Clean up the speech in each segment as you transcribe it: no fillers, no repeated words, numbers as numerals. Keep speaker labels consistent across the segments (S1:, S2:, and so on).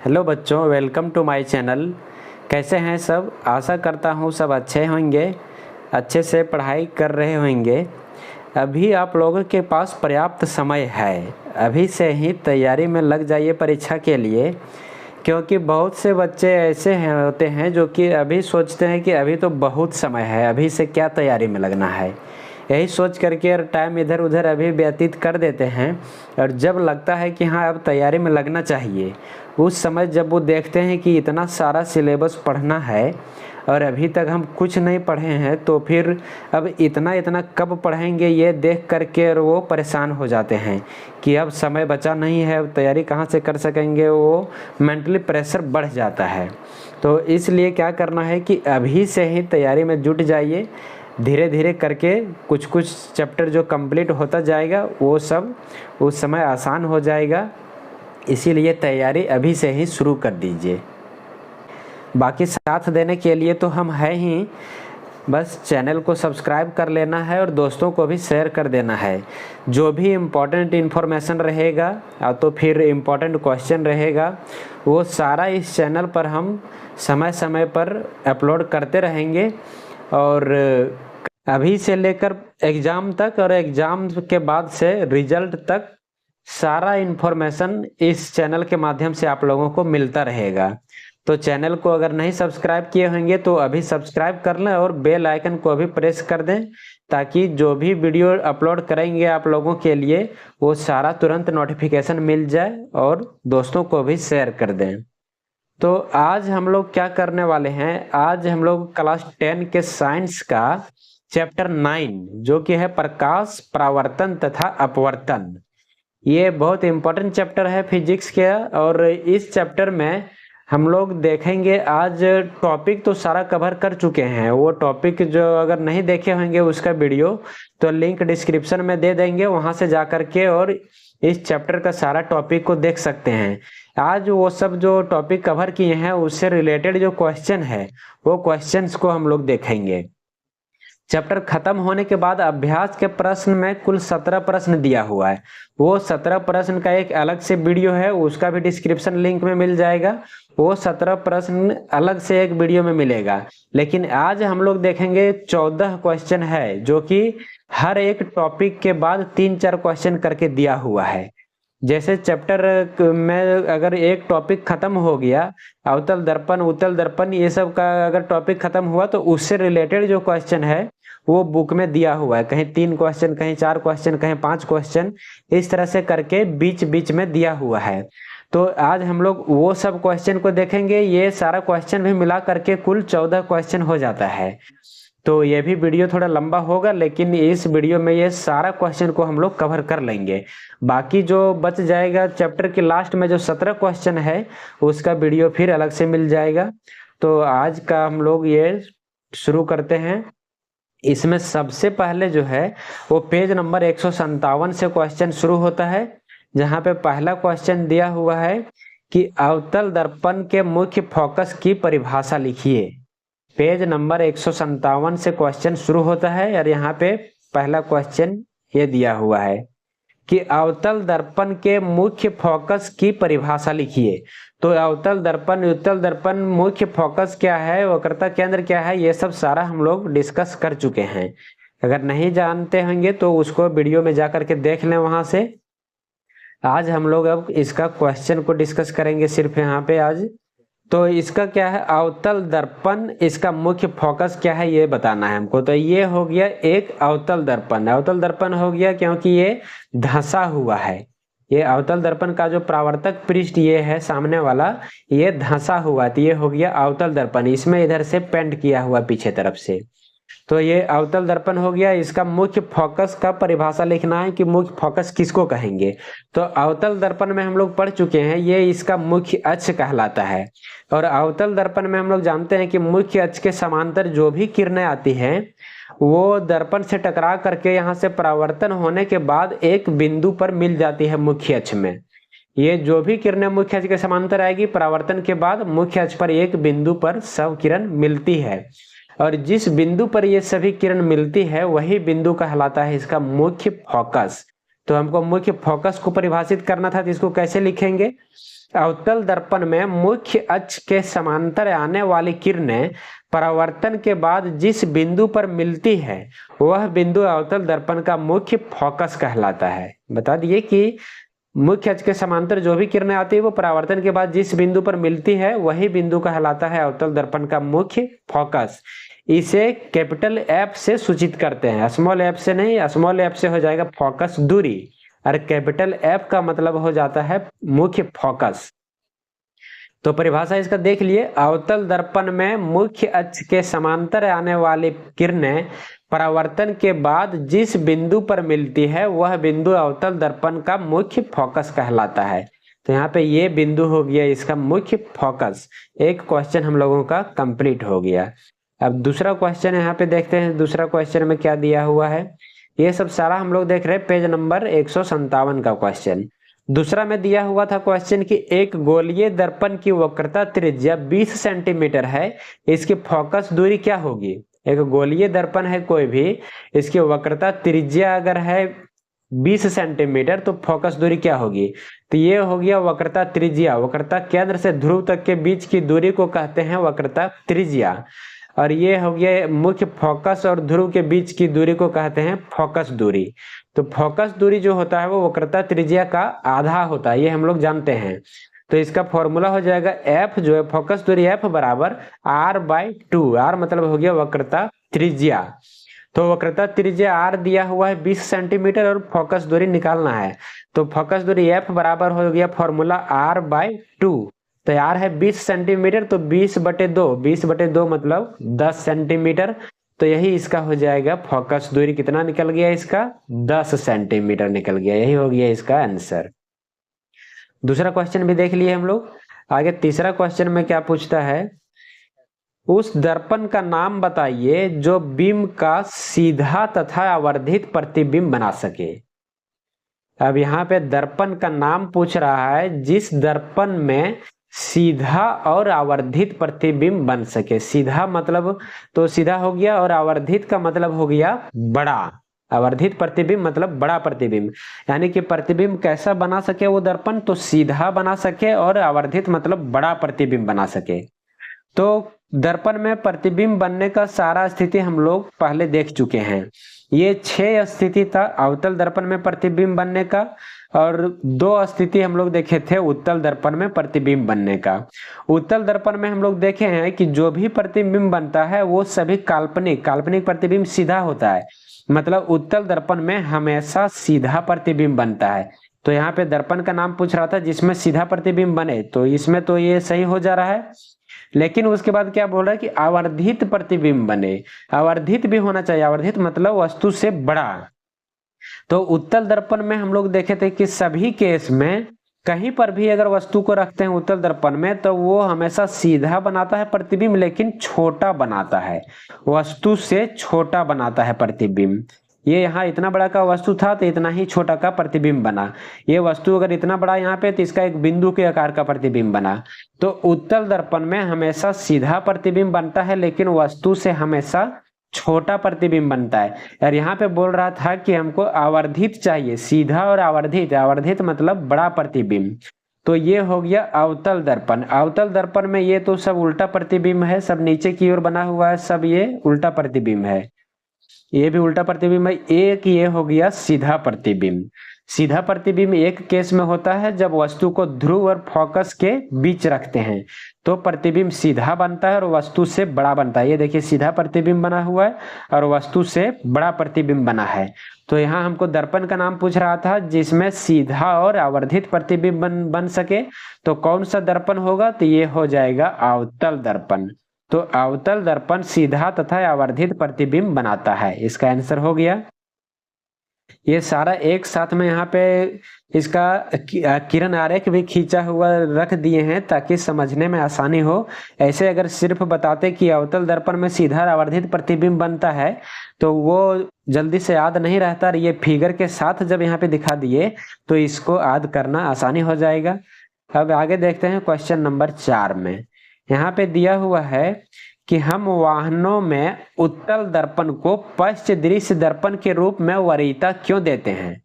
S1: Hello बच्चों, welcome to my channel. कैसे हैं सब? आशा करता हूँ सब अच्छे होंगे, अच्छे से पढ़ाई कर रहे होंगे। अभी आप लोगों के पास पर्याप्त समय है, अभी से ही तैयारी में लग जाइए परीक्षा के लिए। क्योंकि बहुत से बच्चे ऐसे होते हैं जो कि अभी सोचते हैं कि अभी तो बहुत समय है, अभी से क्या तैयारी में लगना है। यही सोच करके और टाइम इधर उधर अभी व्यतीत कर देते हैं। और जब लगता है कि हाँ अब तैयारी में लगना चाहिए, उस समय जब वो देखते हैं कि इतना सारा सिलेबस पढ़ना है और अभी तक हम कुछ नहीं पढ़े हैं, तो फिर अब इतना इतना कब पढ़ेंगे ये देख करके और वो परेशान हो जाते हैं कि अब समय बचा नहीं है, अब तैयारी कहाँ से कर सकेंगे। वो मेंटली प्रेशर बढ़ जाता है। तो इसलिए क्या करना है कि अभी से ही तैयारी में जुट जाइए। धीरे धीरे करके कुछ कुछ चैप्टर जो कंप्लीट होता जाएगा वो सब उस समय आसान हो जाएगा। इसीलिए तैयारी अभी से ही शुरू कर दीजिए। बाकी साथ देने के लिए तो हम हैं ही, बस चैनल को सब्सक्राइब कर लेना है और दोस्तों को भी शेयर कर देना है। जो भी इम्पोर्टेंट इन्फॉर्मेशन रहेगा या तो फिर इम्पोर्टेंट क्वेश्चन रहेगा, वो सारा इस चैनल पर हम समय समय पर अपलोड करते रहेंगे। और अभी से लेकर एग्ज़ाम तक और एग्ज़ाम के बाद से रिजल्ट तक सारा इन्फॉर्मेशन इस चैनल के माध्यम से आप लोगों को मिलता रहेगा। तो चैनल को अगर नहीं सब्सक्राइब किए होंगे तो अभी सब्सक्राइब कर लें और बेल आइकन को भी प्रेस कर दें, ताकि जो भी वीडियो अपलोड करेंगे आप लोगों के लिए वो सारा तुरंत नोटिफिकेशन मिल जाए और दोस्तों को भी शेयर कर दें। तो आज हम लोग क्या करने वाले हैं, आज हम लोग क्लास 10 के साइंस का चैप्टर 9 जो कि है प्रकाश, परावर्तन तथा अपवर्तन, ये बहुत इम्पोर्टेंट चैप्टर है फिजिक्स के। और इस चैप्टर में हम लोग देखेंगे, आज टॉपिक तो सारा कवर कर चुके हैं। वो टॉपिक जो अगर नहीं देखे होंगे उसका वीडियो तो लिंक डिस्क्रिप्शन में दे देंगे, वहां से जा करके और इस चैप्टर का सारा टॉपिक को देख सकते हैं। आज वो सब जो टॉपिक कवर किए हैं उससे रिलेटेड जो क्वेश्चन है वो क्वेश्चंस को हम लोग देखेंगे। चैप्टर खत्म होने के बाद अभ्यास के प्रश्न में कुल 17 प्रश्न दिया हुआ है। वो 17 प्रश्न का एक अलग से वीडियो है, उसका भी डिस्क्रिप्शन लिंक में मिल जाएगा। वो 17 प्रश्न अलग से एक वीडियो में मिलेगा। लेकिन आज हम लोग देखेंगे 14 क्वेश्चन है, जो कि हर एक टॉपिक के बाद 3-4 क्वेश्चन करके दिया हुआ है। जैसे चैप्टर में अगर एक टॉपिक खत्म हो गया, अवतल दर्पण, उत्तल दर्पण, ये सब का अगर टॉपिक खत्म हुआ तो उससे रिलेटेड जो क्वेश्चन है वो बुक में दिया हुआ है। कहीं 3 क्वेश्चन, कहीं 4 क्वेश्चन, कहीं 5 क्वेश्चन, इस तरह से करके बीच बीच में दिया हुआ है। तो आज हम लोग वो सब क्वेश्चन को देखेंगे। ये सारा क्वेश्चन भी मिला करके कुल 14 क्वेश्चन हो जाता है। तो ये भी वीडियो थोड़ा लंबा होगा, लेकिन इस वीडियो में ये सारा क्वेश्चन को हम लोग कवर कर लेंगे। बाकी जो बच जाएगा चैप्टर के लास्ट में जो 17 क्वेश्चन है उसका वीडियो फिर अलग से मिल जाएगा। तो आज का हम लोग ये शुरू करते हैं। इसमें सबसे पहले जो है वो पेज नंबर 157 से क्वेश्चन शुरू होता है, जहाँ पे पहला क्वेश्चन दिया हुआ है कि अवतल दर्पण के मुख्य फोकस की परिभाषा लिखिए। पेज नंबर 157 से क्वेश्चन शुरू होता है और यहाँ पे पहला क्वेश्चन ये दिया हुआ है कि अवतल दर्पण के मुख्य फोकस की परिभाषा लिखिए। तो अवतल दर्पण, उत्तल दर्पण, मुख्य फोकस क्या है, वक्रता केंद्र क्या है, ये सब सारा हम लोग डिस्कस कर चुके हैं। अगर नहीं जानते होंगे तो उसको वीडियो में जा करके देख लें वहां से। आज हम लोग अब इसका क्वेश्चन को डिस्कस करेंगे सिर्फ यहाँ पे आज। तो इसका क्या है, अवतल दर्पण, इसका मुख्य फोकस क्या है ये बताना है हमको। तो ये हो गया एक अवतल दर्पण। अवतल दर्पण हो गया क्योंकि ये धंसा हुआ है। ये अवतल दर्पण का जो परावर्तक पृष्ठ ये है सामने वाला, ये धंसा हुआ, तो ये हो गया अवतल दर्पण। इसमें इधर से पेंट किया हुआ पीछे तरफ से, तो ये अवतल दर्पण हो गया। इसका मुख्य फोकस का परिभाषा लिखना है कि मुख्य फोकस किसको कहेंगे। तो अवतल दर्पण में हम लोग पढ़ चुके हैं, ये इसका मुख्य अक्ष कहलाता है। और अवतल दर्पण में हम लोग जानते हैं कि मुख्य अक्ष के समांतर जो भी किरणें आती हैं वो दर्पण से टकरा करके यहाँ से परावर्तन होने के बाद एक बिंदु पर मिल जाती है मुख्य अक्ष में। ये जो भी किरणें मुख्य अक्ष के समांतर आएगी, परावर्तन के बाद मुख्य अक्ष पर एक बिंदु पर सब किरण मिलती है। और जिस बिंदु पर ये सभी किरण मिलती है वही बिंदु कहलाता है इसका मुख्य फोकस। तो हमको मुख्य फोकस को परिभाषित करना था, तो इसको कैसे लिखेंगे अवतल दर्पण में मुख्य अक्ष के समांतर आने वाली किरणें परावर्तन के बाद जिस बिंदु पर मिलती है वह बिंदु अवतल दर्पण का मुख्य फोकस कहलाता है। बता दिए कि मुख्य अक्ष के समांतर जो भी किरणें आती है वो परावर्तन के बाद जिस बिंदु पर मिलती है वही बिंदु कहलाता है अवतल दर्पण का मुख्य फोकस। इसे कैपिटल एफ से सूचित करते हैं, स्मॉल एफ से नहीं, स्मॉल एफ से हो जाएगा फोकस दूरी और कैपिटल एफ का मतलब हो जाता है मुख्य फोकस। तो परिभाषा इसका देख लिए, अवतल दर्पण में मुख्य अक्ष के समांतर आने वाली किरणें परावर्तन के बाद जिस बिंदु पर मिलती है वह बिंदु अवतल दर्पण का मुख्य फोकस कहलाता है। तो यहाँ पे ये बिंदु हो गया इसका मुख्य फोकस। एक क्वेश्चन हम लोगों का कंप्लीट हो गया। अब दूसरा क्वेश्चन यहाँ पे देखते हैं, दूसरा क्वेश्चन में क्या दिया हुआ है। ये सब सारा हम लोग देख रहे हैं पेज नंबर 157 का क्वेश्चन। दूसरा में दिया हुआ था क्वेश्चन कि एक गोलीय दर्पण की वक्रता त्रिज्या 20 सेंटीमीटर है, इसकी फोकस दूरी क्या होगी। एक गोलीय दर्पण है कोई भी, इसकी वक्रता त्रिज्या अगर है 20 सेंटीमीटर तो फोकस दूरी क्या होगी। तो ये हो गया वक्रता त्रिज्या। वक्रता केंद्र से ध्रुव तक के बीच की दूरी को कहते हैं वक्रता त्रिज्या, और ये हो गया मुख्य फोकस और ध्रुव के बीच की दूरी को कहते हैं फोकस दूरी। तो फोकस दूरी जो होता है वो वक्रता त्रिज्या का आधा होता है, ये हम लोग जानते हैं। तो इसका फॉर्मूला हो जाएगा एफ जो है फोकस दूरी एफ बराबर r/2। r मतलब हो गया वक्रता त्रिज्या। तो वक्रता त्रिज्या r दिया हुआ है 20 सेंटीमीटर और फोकस दूरी निकालना है। तो फोकस दूरी एफ बराबर हो गया फॉर्मूला r/2। तो r है 20 सेंटीमीटर, तो 20/2, 20/2 मतलब 10 सेंटीमीटर। तो यही इसका हो जाएगा फोकस दूरी। कितना निकल गया इसका, 10 सेंटीमीटर निकल गया। यही हो गया इसका आंसर। दूसरा क्वेश्चन भी देख लिए हम लोग। आगे तीसरा क्वेश्चन में क्या पूछता है, उस दर्पण का नाम बताइए जो बिंब का सीधा तथा आवर्धित प्रतिबिंब बना सके। अब यहाँ पे दर्पण का नाम पूछ रहा है जिस दर्पण में सीधा और आवर्धित प्रतिबिंब बन सके। सीधा मतलब तो सीधा हो गया और आवर्धित का मतलब हो गया बड़ा। आवर्धित प्रतिबिंब मतलब बड़ा प्रतिबिंब, यानी कि प्रतिबिंब कैसा बना सके वो दर्पण, तो सीधा बना सके और आवर्धित मतलब बड़ा प्रतिबिंब बना सके। तो दर्पण में प्रतिबिंब बनने का सारा स्थिति हम लोग पहले देख चुके हैं। ये 6 स्थिति था अवतल दर्पण में प्रतिबिंब बनने का, और 2 स्थिति हम लोग देखे थे उत्तल दर्पण में प्रतिबिंब बनने का। उत्तल दर्पण में हम लोग देखे हैं कि जो भी प्रतिबिंब बनता है वो सभी काल्पनिक प्रतिबिंब सीधा होता है, मतलब उत्तल दर्पण में हमेशा सीधा प्रतिबिंब बनता है। तो यहाँ पे दर्पण का नाम पूछ रहा था जिसमें सीधा प्रतिबिंब बने, तो इसमें तो ये सही हो जा रहा है। लेकिन उसके बाद क्या बोल रहा है कि आवर्धित प्रतिबिंब बने, आवर्धित भी होना चाहिए। आवर्धित मतलब वस्तु से बड़ा। तो उत्तल दर्पण में हम लोग देखे थे कि सभी केस में कहीं पर भी अगर वस्तु को रखते हैं उत्तल दर्पण में तो वो हमेशा सीधा बनाता है प्रतिबिंब, लेकिन छोटा बनाता है, वस्तु से छोटा बनाता है प्रतिबिंब। ये यहाँ इतना बड़ा का वस्तु था तो इतना ही छोटा का प्रतिबिंब बना। ये वस्तु अगर इतना बड़ा यहाँ पे तो इसका एक बिंदु के आकार का प्रतिबिंब बना। तो उत्तल दर्पण में हमेशा सीधा प्रतिबिंब बनता है लेकिन वस्तु से हमेशा छोटा प्रतिबिंब बनता है। यार यहाँ पे बोल रहा था कि हमको आवर्धित चाहिए, सीधा और आवर्धित। आवर्धित मतलब बड़ा प्रतिबिंब। तो ये हो गया अवतल दर्पण। अवतल दर्पण में ये तो सब उल्टा प्रतिबिंब है, सब नीचे की ओर बना हुआ है, सब ये उल्टा प्रतिबिंब है, ये भी उल्टा प्रतिबिंब है। एक ये हो गया सीधा प्रतिबिंब। सीधा प्रतिबिंब एक केस में होता है जब वस्तु को ध्रुव और फोकस के बीच रखते हैं तो प्रतिबिंब सीधा बनता है और वस्तु से बड़ा बनता है। ये देखिए सीधा प्रतिबिंब बना हुआ है और वस्तु से बड़ा प्रतिबिंब बना है। तो यहाँ हमको दर्पण का नाम पूछ रहा था जिसमें सीधा और आवर्धित प्रतिबिंब बन सके, तो कौन सा दर्पण होगा, तो ये हो जाएगा अवतल दर्पण। तो अवतल दर्पण सीधा तथा आवर्धित प्रतिबिंब बनाता है। इसका आंसर हो गया। ये सारा एक साथ में यहाँ पे इसका किरण आरेख भी खींचा हुआ रख दिए हैं ताकि समझने में आसानी हो। ऐसे अगर सिर्फ बताते कि अवतल दर्पण में सीधा आवर्धित प्रतिबिंब बनता है तो वो जल्दी से याद नहीं रहता। ये फिगर के साथ जब यहाँ पे दिखा दिए तो इसको याद करना आसानी हो जाएगा। अब आगे देखते हैं क्वेश्चन नंबर 4 में। यहाँ पे दिया हुआ है कि हम वाहनों में उत्तल दर्पण को पश्च दृश्य दर्पण के रूप में वरीयता क्यों देते हैं।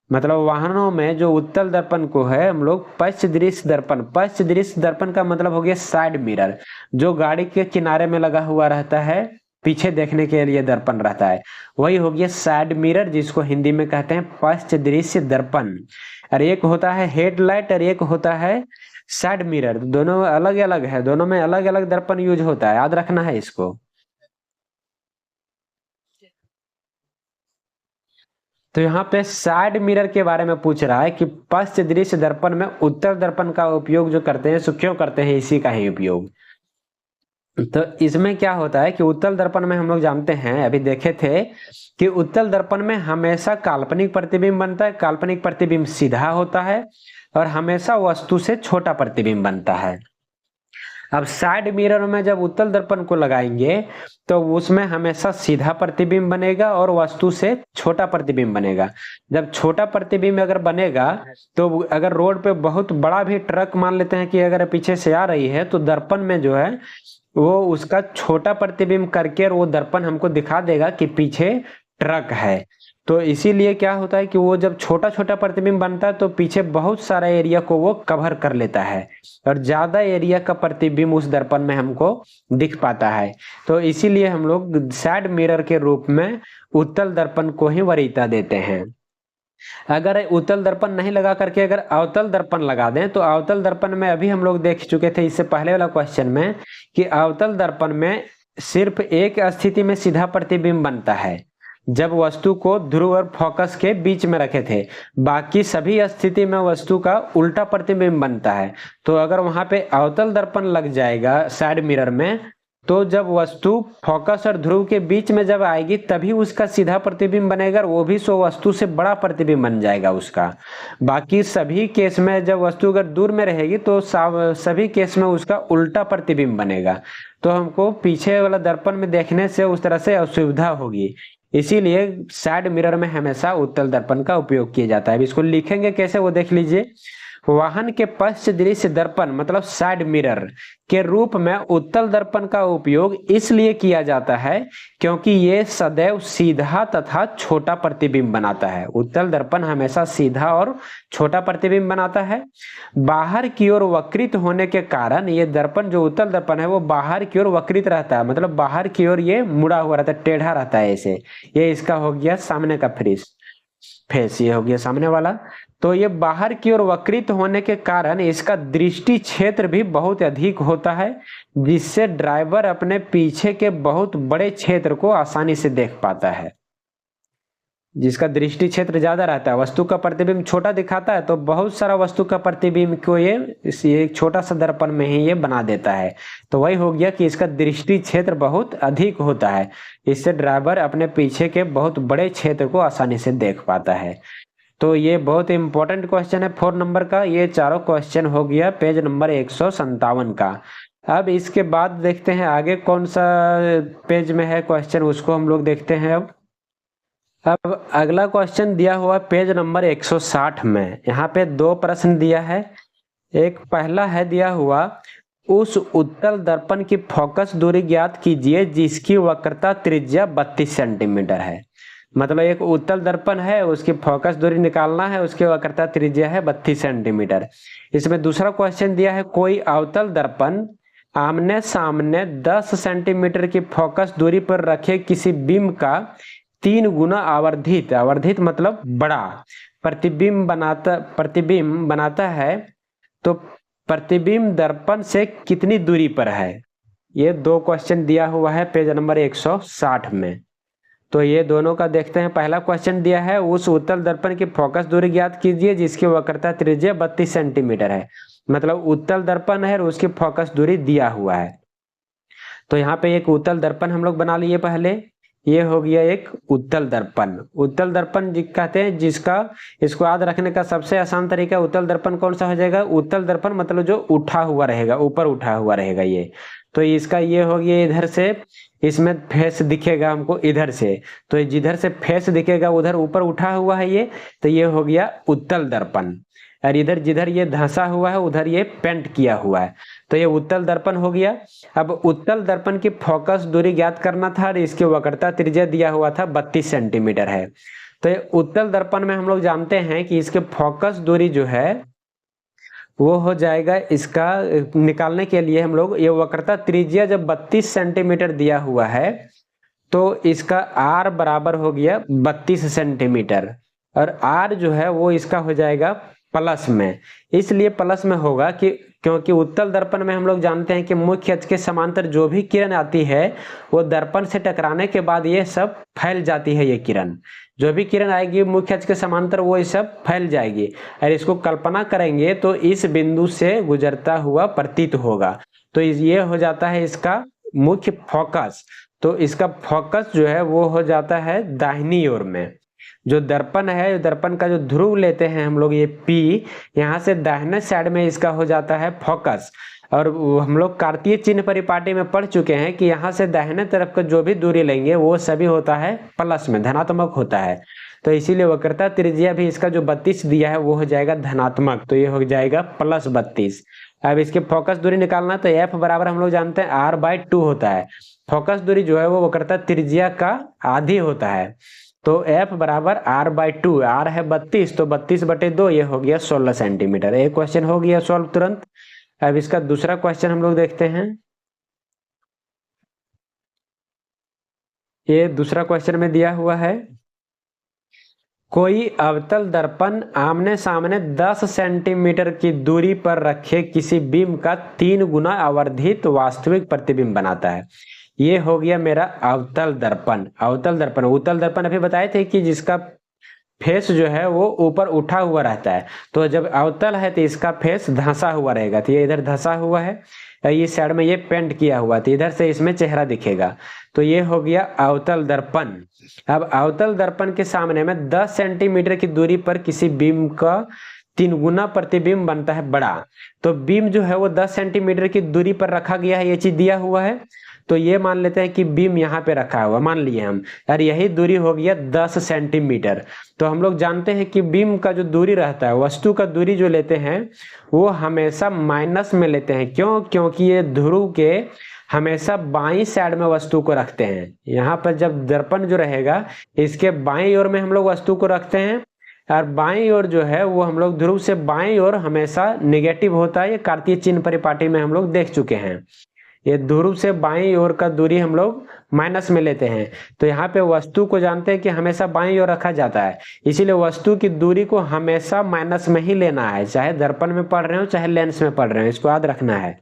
S1: मतलब वाहनों में जो उत्तल दर्पण को है हम लोग पश्च दृश्य दर्पण, पश्च दृश्य दर्पण का मतलब हो गया साइड मिरर, जो गाड़ी के किनारे में लगा हुआ रहता है, पीछे देखने के लिए दर्पण रहता है, वही हो गया साइड मिरर, जिसको हिंदी में कहते हैं पश्च दृश्य दर्पण। और एक होता है हेडलाइट और एक होता है साइड मिरर, दोनों अलग अलग है, दोनों में अलग अलग दर्पण यूज होता है, याद रखना है इसको। तो यहाँ पे साइड मिरर के बारे में पूछ रहा है कि पश्च दृश्य दर्पण में उत्तर दर्पण का उपयोग जो करते हैं, सो क्यों करते हैं, इसी का ही उपयोग। तो इसमें क्या होता है कि उत्तल दर्पण में हम लोग जानते हैं, अभी देखे थे कि उत्तल दर्पण में हमेशा काल्पनिक प्रतिबिंब बनता है, काल्पनिक प्रतिबिंब सीधा होता है और हमेशा वस्तु से छोटा प्रतिबिंब बनता है। अब साइड मिरर में जब उत्तल दर्पण को लगाएंगे तो उसमें हमेशा सीधा प्रतिबिंब बनेगा और वस्तु से छोटा प्रतिबिंब बनेगा। जब छोटा प्रतिबिंब अगर बनेगा तो अगर रोड पे बहुत बड़ा भी ट्रक मान लेते हैं कि अगर पीछे से आ रही है, तो दर्पण में जो है वो उसका छोटा प्रतिबिंब करके वो दर्पण हमको दिखा देगा कि पीछे ट्रक है। तो इसीलिए क्या होता है कि वो जब छोटा छोटा प्रतिबिंब बनता है तो पीछे बहुत सारा एरिया को वो कवर कर लेता है और ज्यादा एरिया का प्रतिबिंब उस दर्पण में हमको दिख पाता है। तो इसीलिए हम लोग साइड मिरर के रूप में उत्तल दर्पण को ही वरीयता देते हैं। अगर उत्तल दर्पण नहीं लगा करके अगर अवतल दर्पण लगा दें, तो अवतल दर्पण में अभी हम लोग देख चुके थे इससे पहले वाला क्वेश्चन में कि अवतल दर्पण में सिर्फ एक स्थिति में सीधा प्रतिबिंब बनता है, जब वस्तु को ध्रुव और फोकस के बीच में रखे थे, बाकी सभी स्थिति में वस्तु का उल्टा प्रतिबिंब बनता है। तो अगर वहां पे अवतल दर्पण लग जाएगा साइड मिरर में, तो जब वस्तु फोकस और ध्रुव के बीच में जब आएगी तभी उसका सीधा प्रतिबिंब बनेगा, और वो भी सो वस्तु से बड़ा प्रतिबिंब बन जाएगा उसका। बाकी सभी केस में जब वस्तु अगर दूर में रहेगी तो सभी केस में उसका उल्टा प्रतिबिंब बनेगा। तो हमको पीछे वाला दर्पण में देखने से उस तरह से असुविधा होगी, इसीलिए साइड मिरर में हमेशा उत्तल दर्पण का उपयोग किया जाता है। अब इसको लिखेंगे कैसे वो देख लीजिए। वाहन के पश्च दृश्य दर्पण मतलब साइड मिरर के रूप में उत्तल दर्पण का उपयोग इसलिए किया जाता है क्योंकि ये सदैव सीधा तथा छोटा प्रतिबिंब बनाता है। उत्तल दर्पण हमेशा सीधा और छोटा प्रतिबिंब बनाता है। बाहर की ओर वक्रित होने के कारण ये दर्पण जो उत्तल दर्पण है वो बाहर की ओर वक्रित रहता है, मतलब बाहर की ओर ये मुड़ा हुआ रहता है, टेढ़ा रहता है ऐसे। ये इसका हो गया सामने का फेस, ये हो गया सामने वाला। तो ये बाहर की ओर वक्रित होने के कारण इसका दृष्टि क्षेत्र भी बहुत अधिक होता है, जिससे ड्राइवर अपने पीछे के बहुत बड़े क्षेत्र को आसानी से देख पाता है। जिसका दृष्टि क्षेत्र ज्यादा रहता है, वस्तु का प्रतिबिंब छोटा दिखाता है तो बहुत सारा वस्तु का प्रतिबिंब को ये छोटा सा दर्पण में ही ये बना देता है। तो वही हो गया कि इसका दृष्टि क्षेत्र बहुत अधिक होता है, इससे ड्राइवर अपने पीछे के बहुत बड़े क्षेत्र को आसानी से देख पाता है। तो ये बहुत इंपॉर्टेंट क्वेश्चन है 4 नंबर का। ये चारों क्वेश्चन हो गया पेज नंबर 157 का। अब इसके बाद देखते हैं आगे कौन सा पेज में है क्वेश्चन, उसको हम लोग देखते हैं। अब अगला क्वेश्चन दिया हुआ पेज नंबर 160 में। यहाँ पे 2 प्रश्न दिया है। एक पहला है दिया हुआ, उस उत्तल दर्पण की फोकस दूरी ज्ञात कीजिए जिसकी वक्रता त्रिज्या 32 सेंटीमीटर है। मतलब एक उत्तल दर्पण है, उसकी फोकस दूरी निकालना है, उसकी वक्रता त्रिज्या है 32 सेंटीमीटर। इसमें दूसरा क्वेश्चन दिया है, कोई अवतल दर्पण आमने सामने 10 सेंटीमीटर की फोकस दूरी पर रखे किसी बिंब का 3 गुना आवर्धित मतलब बड़ा प्रतिबिंब बनाता है, तो प्रतिबिंब दर्पण से कितनी दूरी पर है। ये 2 क्वेश्चन दिया हुआ है पेज नंबर 160 में। तो ये दोनों का देखते हैं। पहला क्वेश्चन दिया है, उस उत्तल दर्पण की फोकस दूरी ज्ञात कीजिए जिसकी वक्रता त्रिज्या 32 सेंटीमीटर है। मतलब उत्तल दर्पण है और उसकी फोकस दूरी दिया हुआ है। तो यहाँ पे एक उत्तल दर्पण हम लोग बना लिए पहले। ये हो गया एक उत्तल दर्पण। उत्तल दर्पण कहते हैं जिसका, इसको याद रखने का सबसे आसान तरीका, उत्तल दर्पण कौन सा हो जाएगा, उत्तल दर्पण मतलब जो उठा हुआ रहेगा, ऊपर उठा हुआ रहेगा ये। तो इसका ये हो गया इधर से, इसमें फेस दिखेगा हमको इधर से, तो जिधर से फेस दिखेगा उधर ऊपर उठा हुआ है ये, तो ये हो गया उत्तल दर्पण। और इधर जिधर ये धंसा हुआ है उधर ये पेंट किया हुआ है, तो ये उत्तल दर्पण हो गया। अब उत्तल दर्पण की फोकस दूरी ज्ञात करना था और इसकी वक्रता त्रिज्या दिया हुआ था 32 सेंटीमीटर है। तो ये उत्तल दर्पण में हम लोग जानते हैं कि इसके फोकस दूरी जो है वो हो जाएगा, इसका निकालने के लिए हम लोग ये वक्रता त्रिज्या जब 32 सेंटीमीटर दिया हुआ है तो इसका R बराबर हो गया 32 सेंटीमीटर, और R जो है वो इसका हो जाएगा प्लस में। इसलिए प्लस में होगा कि क्योंकि उत्तल दर्पण में हम लोग जानते हैं कि मुख्य अक्ष के समांतर जो भी किरण आती है वो दर्पण से टकराने के बाद ये सब फैल जाती है। ये किरण जो भी किरण आएगी मुख्य अक्ष के समांतर वो ये सब फैल जाएगी, और इसको कल्पना करेंगे तो इस बिंदु से गुजरता हुआ प्रतीत होगा। तो ये हो जाता है इसका मुख्य फोकस। तो इसका फोकस जो है वो हो जाता है दाहिनी ओर में। जो दर्पण है, दर्पण का जो ध्रुव लेते हैं हम लोग ये P, यहाँ से दाहिने साइड में इसका हो जाता है फोकस। और हम लोग कार्तीय चिन्ह परिपाटी में पढ़ चुके हैं कि यहाँ से दाहिने तरफ का जो भी दूरी लेंगे वो सभी होता है प्लस में, धनात्मक होता है। तो इसीलिए वक्रता त्रिज्या भी इसका जो 32 दिया है वो हो जाएगा धनात्मक, तो ये हो जाएगा प्लस 32। अब इसके फोकस दूरी निकालना तो F बराबर हम लोग जानते हैं R/2 होता है। फोकस दूरी जो है वो वक्रता त्रिज्या का आधी होता है। तो F बराबर R/2, R है 32 तो 32/2 ये हो गया 16 सेंटीमीटर। एक क्वेश्चन हो गया सॉल्व तुरंत। अब इसका दूसरा क्वेश्चन हम लोग देखते हैं। ये दूसरा क्वेश्चन में दिया हुआ है, कोई अवतल दर्पण आमने सामने 10 सेंटीमीटर की दूरी पर रखे किसी बिंब का 3 गुना आवर्धित वास्तविक प्रतिबिंब बनाता है। ये हो गया मेरा अवतल दर्पण। अवतल दर्पण, उत्तल दर्पण अभी बताए थे कि जिसका फेस जो है वो ऊपर उठा हुआ रहता है, तो जब अवतल है तो इसका फेस धंसा हुआ रहेगा। तो ये इधर धंसा हुआ है, ये साइड में ये पेंट किया हुआ, तो इधर से इसमें चेहरा दिखेगा। तो ये हो गया अवतल दर्पण। अब अवतल दर्पण के सामने में 10 सेंटीमीटर की दूरी पर किसी बिंब का 3 गुना प्रतिबिंब बनता है बड़ा। तो बिंब जो है वो 10 सेंटीमीटर की दूरी पर रखा गया है, ये चीज दिया हुआ है। तो ये मान लेते हैं कि बीम यहाँ पे रखा हुआ, मान लिए हम, और यही दूरी हो गया 10 सेंटीमीटर। तो हम लोग जानते हैं कि बीम का जो दूरी रहता है, वस्तु का दूरी जो लेते हैं वो हमेशा माइनस में लेते हैं। क्यों? क्योंकि ये ध्रुव के हमेशा बाईं साइड में वस्तु को रखते हैं। यहाँ पर जब दर्पण जो रहेगा इसके बाईं ओर में हम लोग वस्तु को रखते हैं, और बाईं ओर जो है वो हम लोग ध्रुव से बाईं ओर हमेशा निगेटिव होता है। ये कार्तीय चिन्ह परिपाटी में हम लोग देख चुके हैं। ये ध्रुव से बाईं ओर का दूरी हम लोग माइनस में लेते हैं। तो यहाँ पे वस्तु को जानते हैं कि हमेशा बाईं ओर रखा जाता है, इसीलिए वस्तु की दूरी को हमेशा माइनस में ही लेना है, चाहे दर्पण में पढ़ रहे हो चाहे लेंस में पढ़ रहे हो, इसको याद रखना है।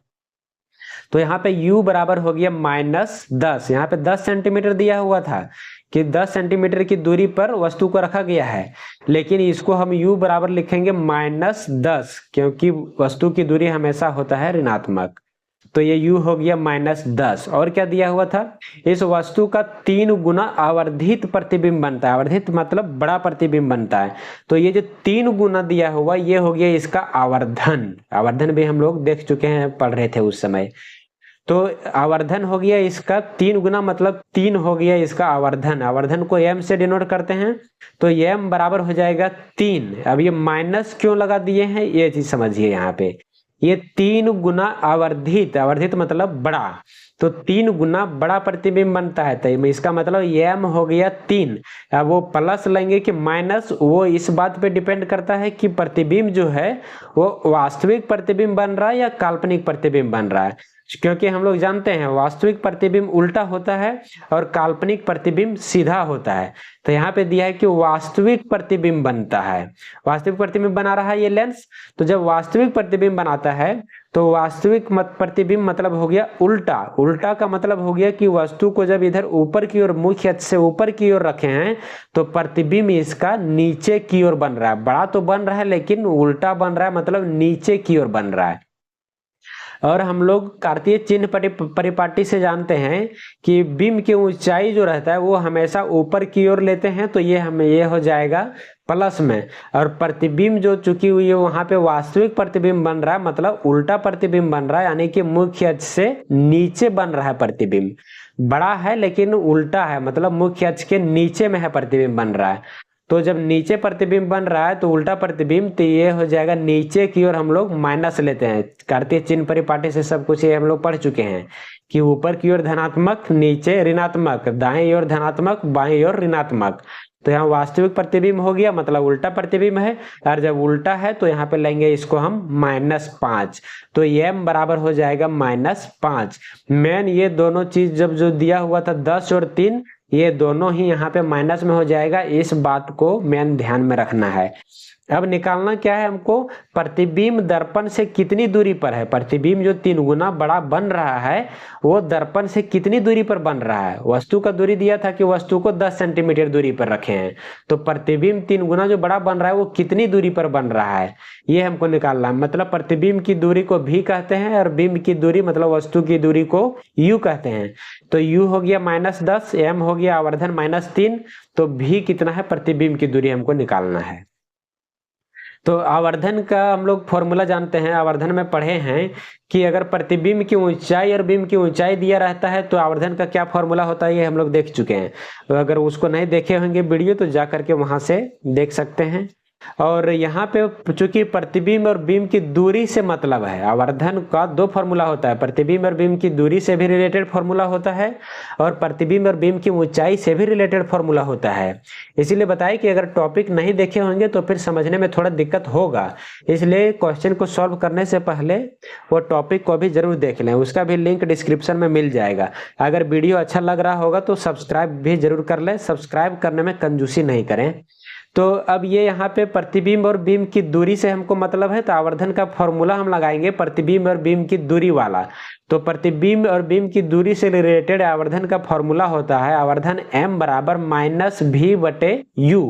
S1: तो यहाँ पे u बराबर हो गया -10। यहाँ पे 10 सेंटीमीटर दिया हुआ था कि 10 सेंटीमीटर की दूरी पर वस्तु को रखा गया है, लेकिन इसको हम u बराबर लिखेंगे -10, क्योंकि वस्तु की दूरी हमेशा होता है ऋणात्मक। तो ये u हो गया -10। और क्या दिया हुआ था? इस वस्तु का 3 गुना आवर्धित प्रतिबिंब बनता है। आवर्धित मतलब बड़ा प्रतिबिंब बनता है। तो ये जो 3 गुना दिया हुआ ये हो गया इसका आवर्धन। आवर्धन भी हम लोग देख चुके हैं, पढ़ रहे थे उस समय। तो आवर्धन हो गया इसका 3 गुना, मतलब 3 हो गया इसका आवर्धन। आवर्धन को m से डिनोट करते हैं, तो m बराबर हो जाएगा 3। अब ये माइनस क्यों लगा दिए हैं ये चीज समझिए। यहाँ पे ये 3 गुना आवर्धित, आवर्धित मतलब बड़ा, तो 3 गुना बड़ा प्रतिबिंब बनता है। तो इसका मतलब m हो गया 3। अब वो प्लस लेंगे कि माइनस, वो इस बात पे डिपेंड करता है कि प्रतिबिंब जो है वो वास्तविक प्रतिबिंब बन रहा है या काल्पनिक प्रतिबिंब बन रहा है। क्योंकि हम लोग जानते हैं वास्तविक प्रतिबिंब उल्टा होता है और काल्पनिक प्रतिबिंब सीधा होता है। तो यहाँ पे दिया है कि वास्तविक प्रतिबिंब बनता है। वास्तविक प्रतिबिंब बना रहा है ये लेंस। तो जब वास्तविक प्रतिबिंब बनाता है तो वास्तविक प्रतिबिंब मतलब हो गया उल्टा। उल्टा का मतलब हो गया कि वस्तु को जब इधर ऊपर की ओर, मुख्य अक्ष से ऊपर की ओर रखे हैं तो प्रतिबिंब इसका नीचे की ओर बन रहा है। बड़ा तो बन रहा है लेकिन उल्टा बन रहा है, मतलब नीचे की ओर बन रहा है। और हम लोग कार्तीय चिन्ह परिपाटी से जानते हैं कि बिंब की ऊंचाई जो रहता है वो हमेशा ऊपर की ओर लेते हैं, तो ये हमें ये हो जाएगा प्लस में। और प्रतिबिंब जो चुकी हुई है वहां पे वास्तविक प्रतिबिंब बन रहा है, मतलब उल्टा प्रतिबिंब बन रहा है, यानी कि मुख्य अक्ष से नीचे बन रहा है प्रतिबिंब। बड़ा है लेकिन उल्टा है, मतलब मुख्य अक्ष के नीचे में है प्रतिबिंब बन रहा है। तो जब नीचे प्रतिबिंब बन रहा है तो उल्टा प्रतिबिंब, तो ये हो जाएगा नीचे की ओर हम लोग माइनस लेते हैं। कार्तीय चिन्ह परिपाटी से सब कुछ ये हम लोग पढ़ चुके हैं कि ऊपर की ओर धनात्मक, नीचे ऋणात्मक, दाएं ओर धनात्मक, बाएं ओर ऋणात्मक। तो यहाँ वास्तविक प्रतिबिंब हो गया, मतलब उल्टा प्रतिबिंब है, और जब उल्टा है तो यहाँ पे लेंगे इसको हम -5, तो m बराबर हो जाएगा -5। मेन ये दोनों चीज जब जो दिया हुआ था 10 और 3, ये दोनों ही यहाँ पे माइनस में हो जाएगा, इस बात को मेन ध्यान में रखना है। अब निकालना क्या है हमको, प्रतिबिंब दर्पण से कितनी दूरी पर है। प्रतिबिंब जो 3 गुना बड़ा बन रहा है वो दर्पण से कितनी दूरी पर बन रहा है। वस्तु का दूरी दिया था कि वस्तु को 10 सेंटीमीटर दूरी पर रखे हैं, तो प्रतिबिंब 3 गुना जो बड़ा बन रहा है वो कितनी दूरी पर बन रहा है, ये हमको निकालना है। मतलब प्रतिबिंब की दूरी को भी कहते हैं और बिंब की दूरी मतलब वस्तु की दूरी को u कहते हैं। तो u हो गया -10, m हो गया आवर्धन -3, तो v कितना है, प्रतिबिंब की दूरी हमको निकालना है। तो आवर्धन का हम लोग फॉर्मूला जानते हैं, आवर्धन में पढ़े हैं कि अगर प्रतिबिंब की ऊंचाई और बिंब की ऊंचाई दिया रहता है तो आवर्धन का क्या फॉर्मूला होता है, ये हम लोग देख चुके हैं। तो अगर उसको नहीं देखे होंगे वीडियो तो जा करके वहां से देख सकते हैं। और यहाँ पे चूंकि प्रतिबिंब और बिंब की दूरी से मतलब है, आवर्धन का 2 फॉर्मूला होता है, प्रतिबिंब और बिंब की दूरी से भी रिलेटेड फॉर्मूला होता है और प्रतिबिंब और बिंब की ऊंचाई से भी रिलेटेड फॉर्मूला होता है। इसीलिए बताइए कि अगर टॉपिक नहीं देखे होंगे तो फिर समझने में थोड़ा दिक्कत होगा, इसलिए क्वेश्चन को सॉल्व करने से पहले वो टॉपिक को भी जरूर देख लें, उसका भी लिंक डिस्क्रिप्शन में मिल जाएगा। अगर वीडियो अच्छा लग रहा होगा तो सब्सक्राइब भी जरूर कर लें, सब्सक्राइब करने में कंजूसी नहीं करें। तो अब ये यहाँ पे प्रतिबिंब और बिंब की दूरी से हमको मतलब है, तो आवर्धन का फॉर्मूला हम लगाएंगे प्रतिबिंब और बिंब की दूरी वाला। तो प्रतिबिंब और बिंब की दूरी से रिलेटेड आवर्धन का फॉर्मूला होता है, आवर्धन m बराबर -v/u।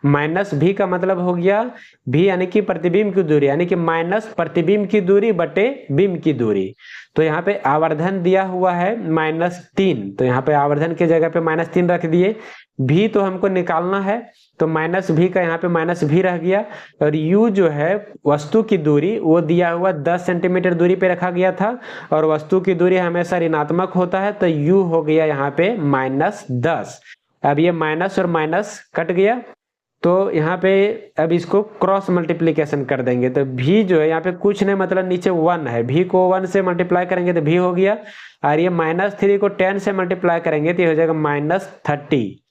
S1: -v का मतलब हो गया v यानी कि प्रतिबिंब की दूरी, यानी कि माइनस प्रतिबिंब की दूरी बटे बिंब की दूरी। तो यहाँ पे आवर्धन दिया हुआ है -3, तो यहाँ पे आवर्धन की जगह पे -3 रख दिए। v तो हमको निकालना है, तो -v का यहाँ पे -v रह गया, और u जो है वस्तु की दूरी वो दिया हुआ 10 सेंटीमीटर दूरी पे रखा गया था, और वस्तु की दूरी हमेशा ऋणात्मक होता है, तो u हो गया यहाँ पे -10। अब ये माइनस और माइनस कट गया, तो यहाँ पे अब इसको क्रॉस मल्टीप्लीकेशन कर देंगे, तो v जो है यहाँ पे कुछ नहीं, मतलब नीचे 1 है, v को 1 से मल्टीप्लाई करेंगे तो v हो गया, और ये -3 को 10 से मल्टीप्लाई करेंगे तो ये हो जाएगा -30,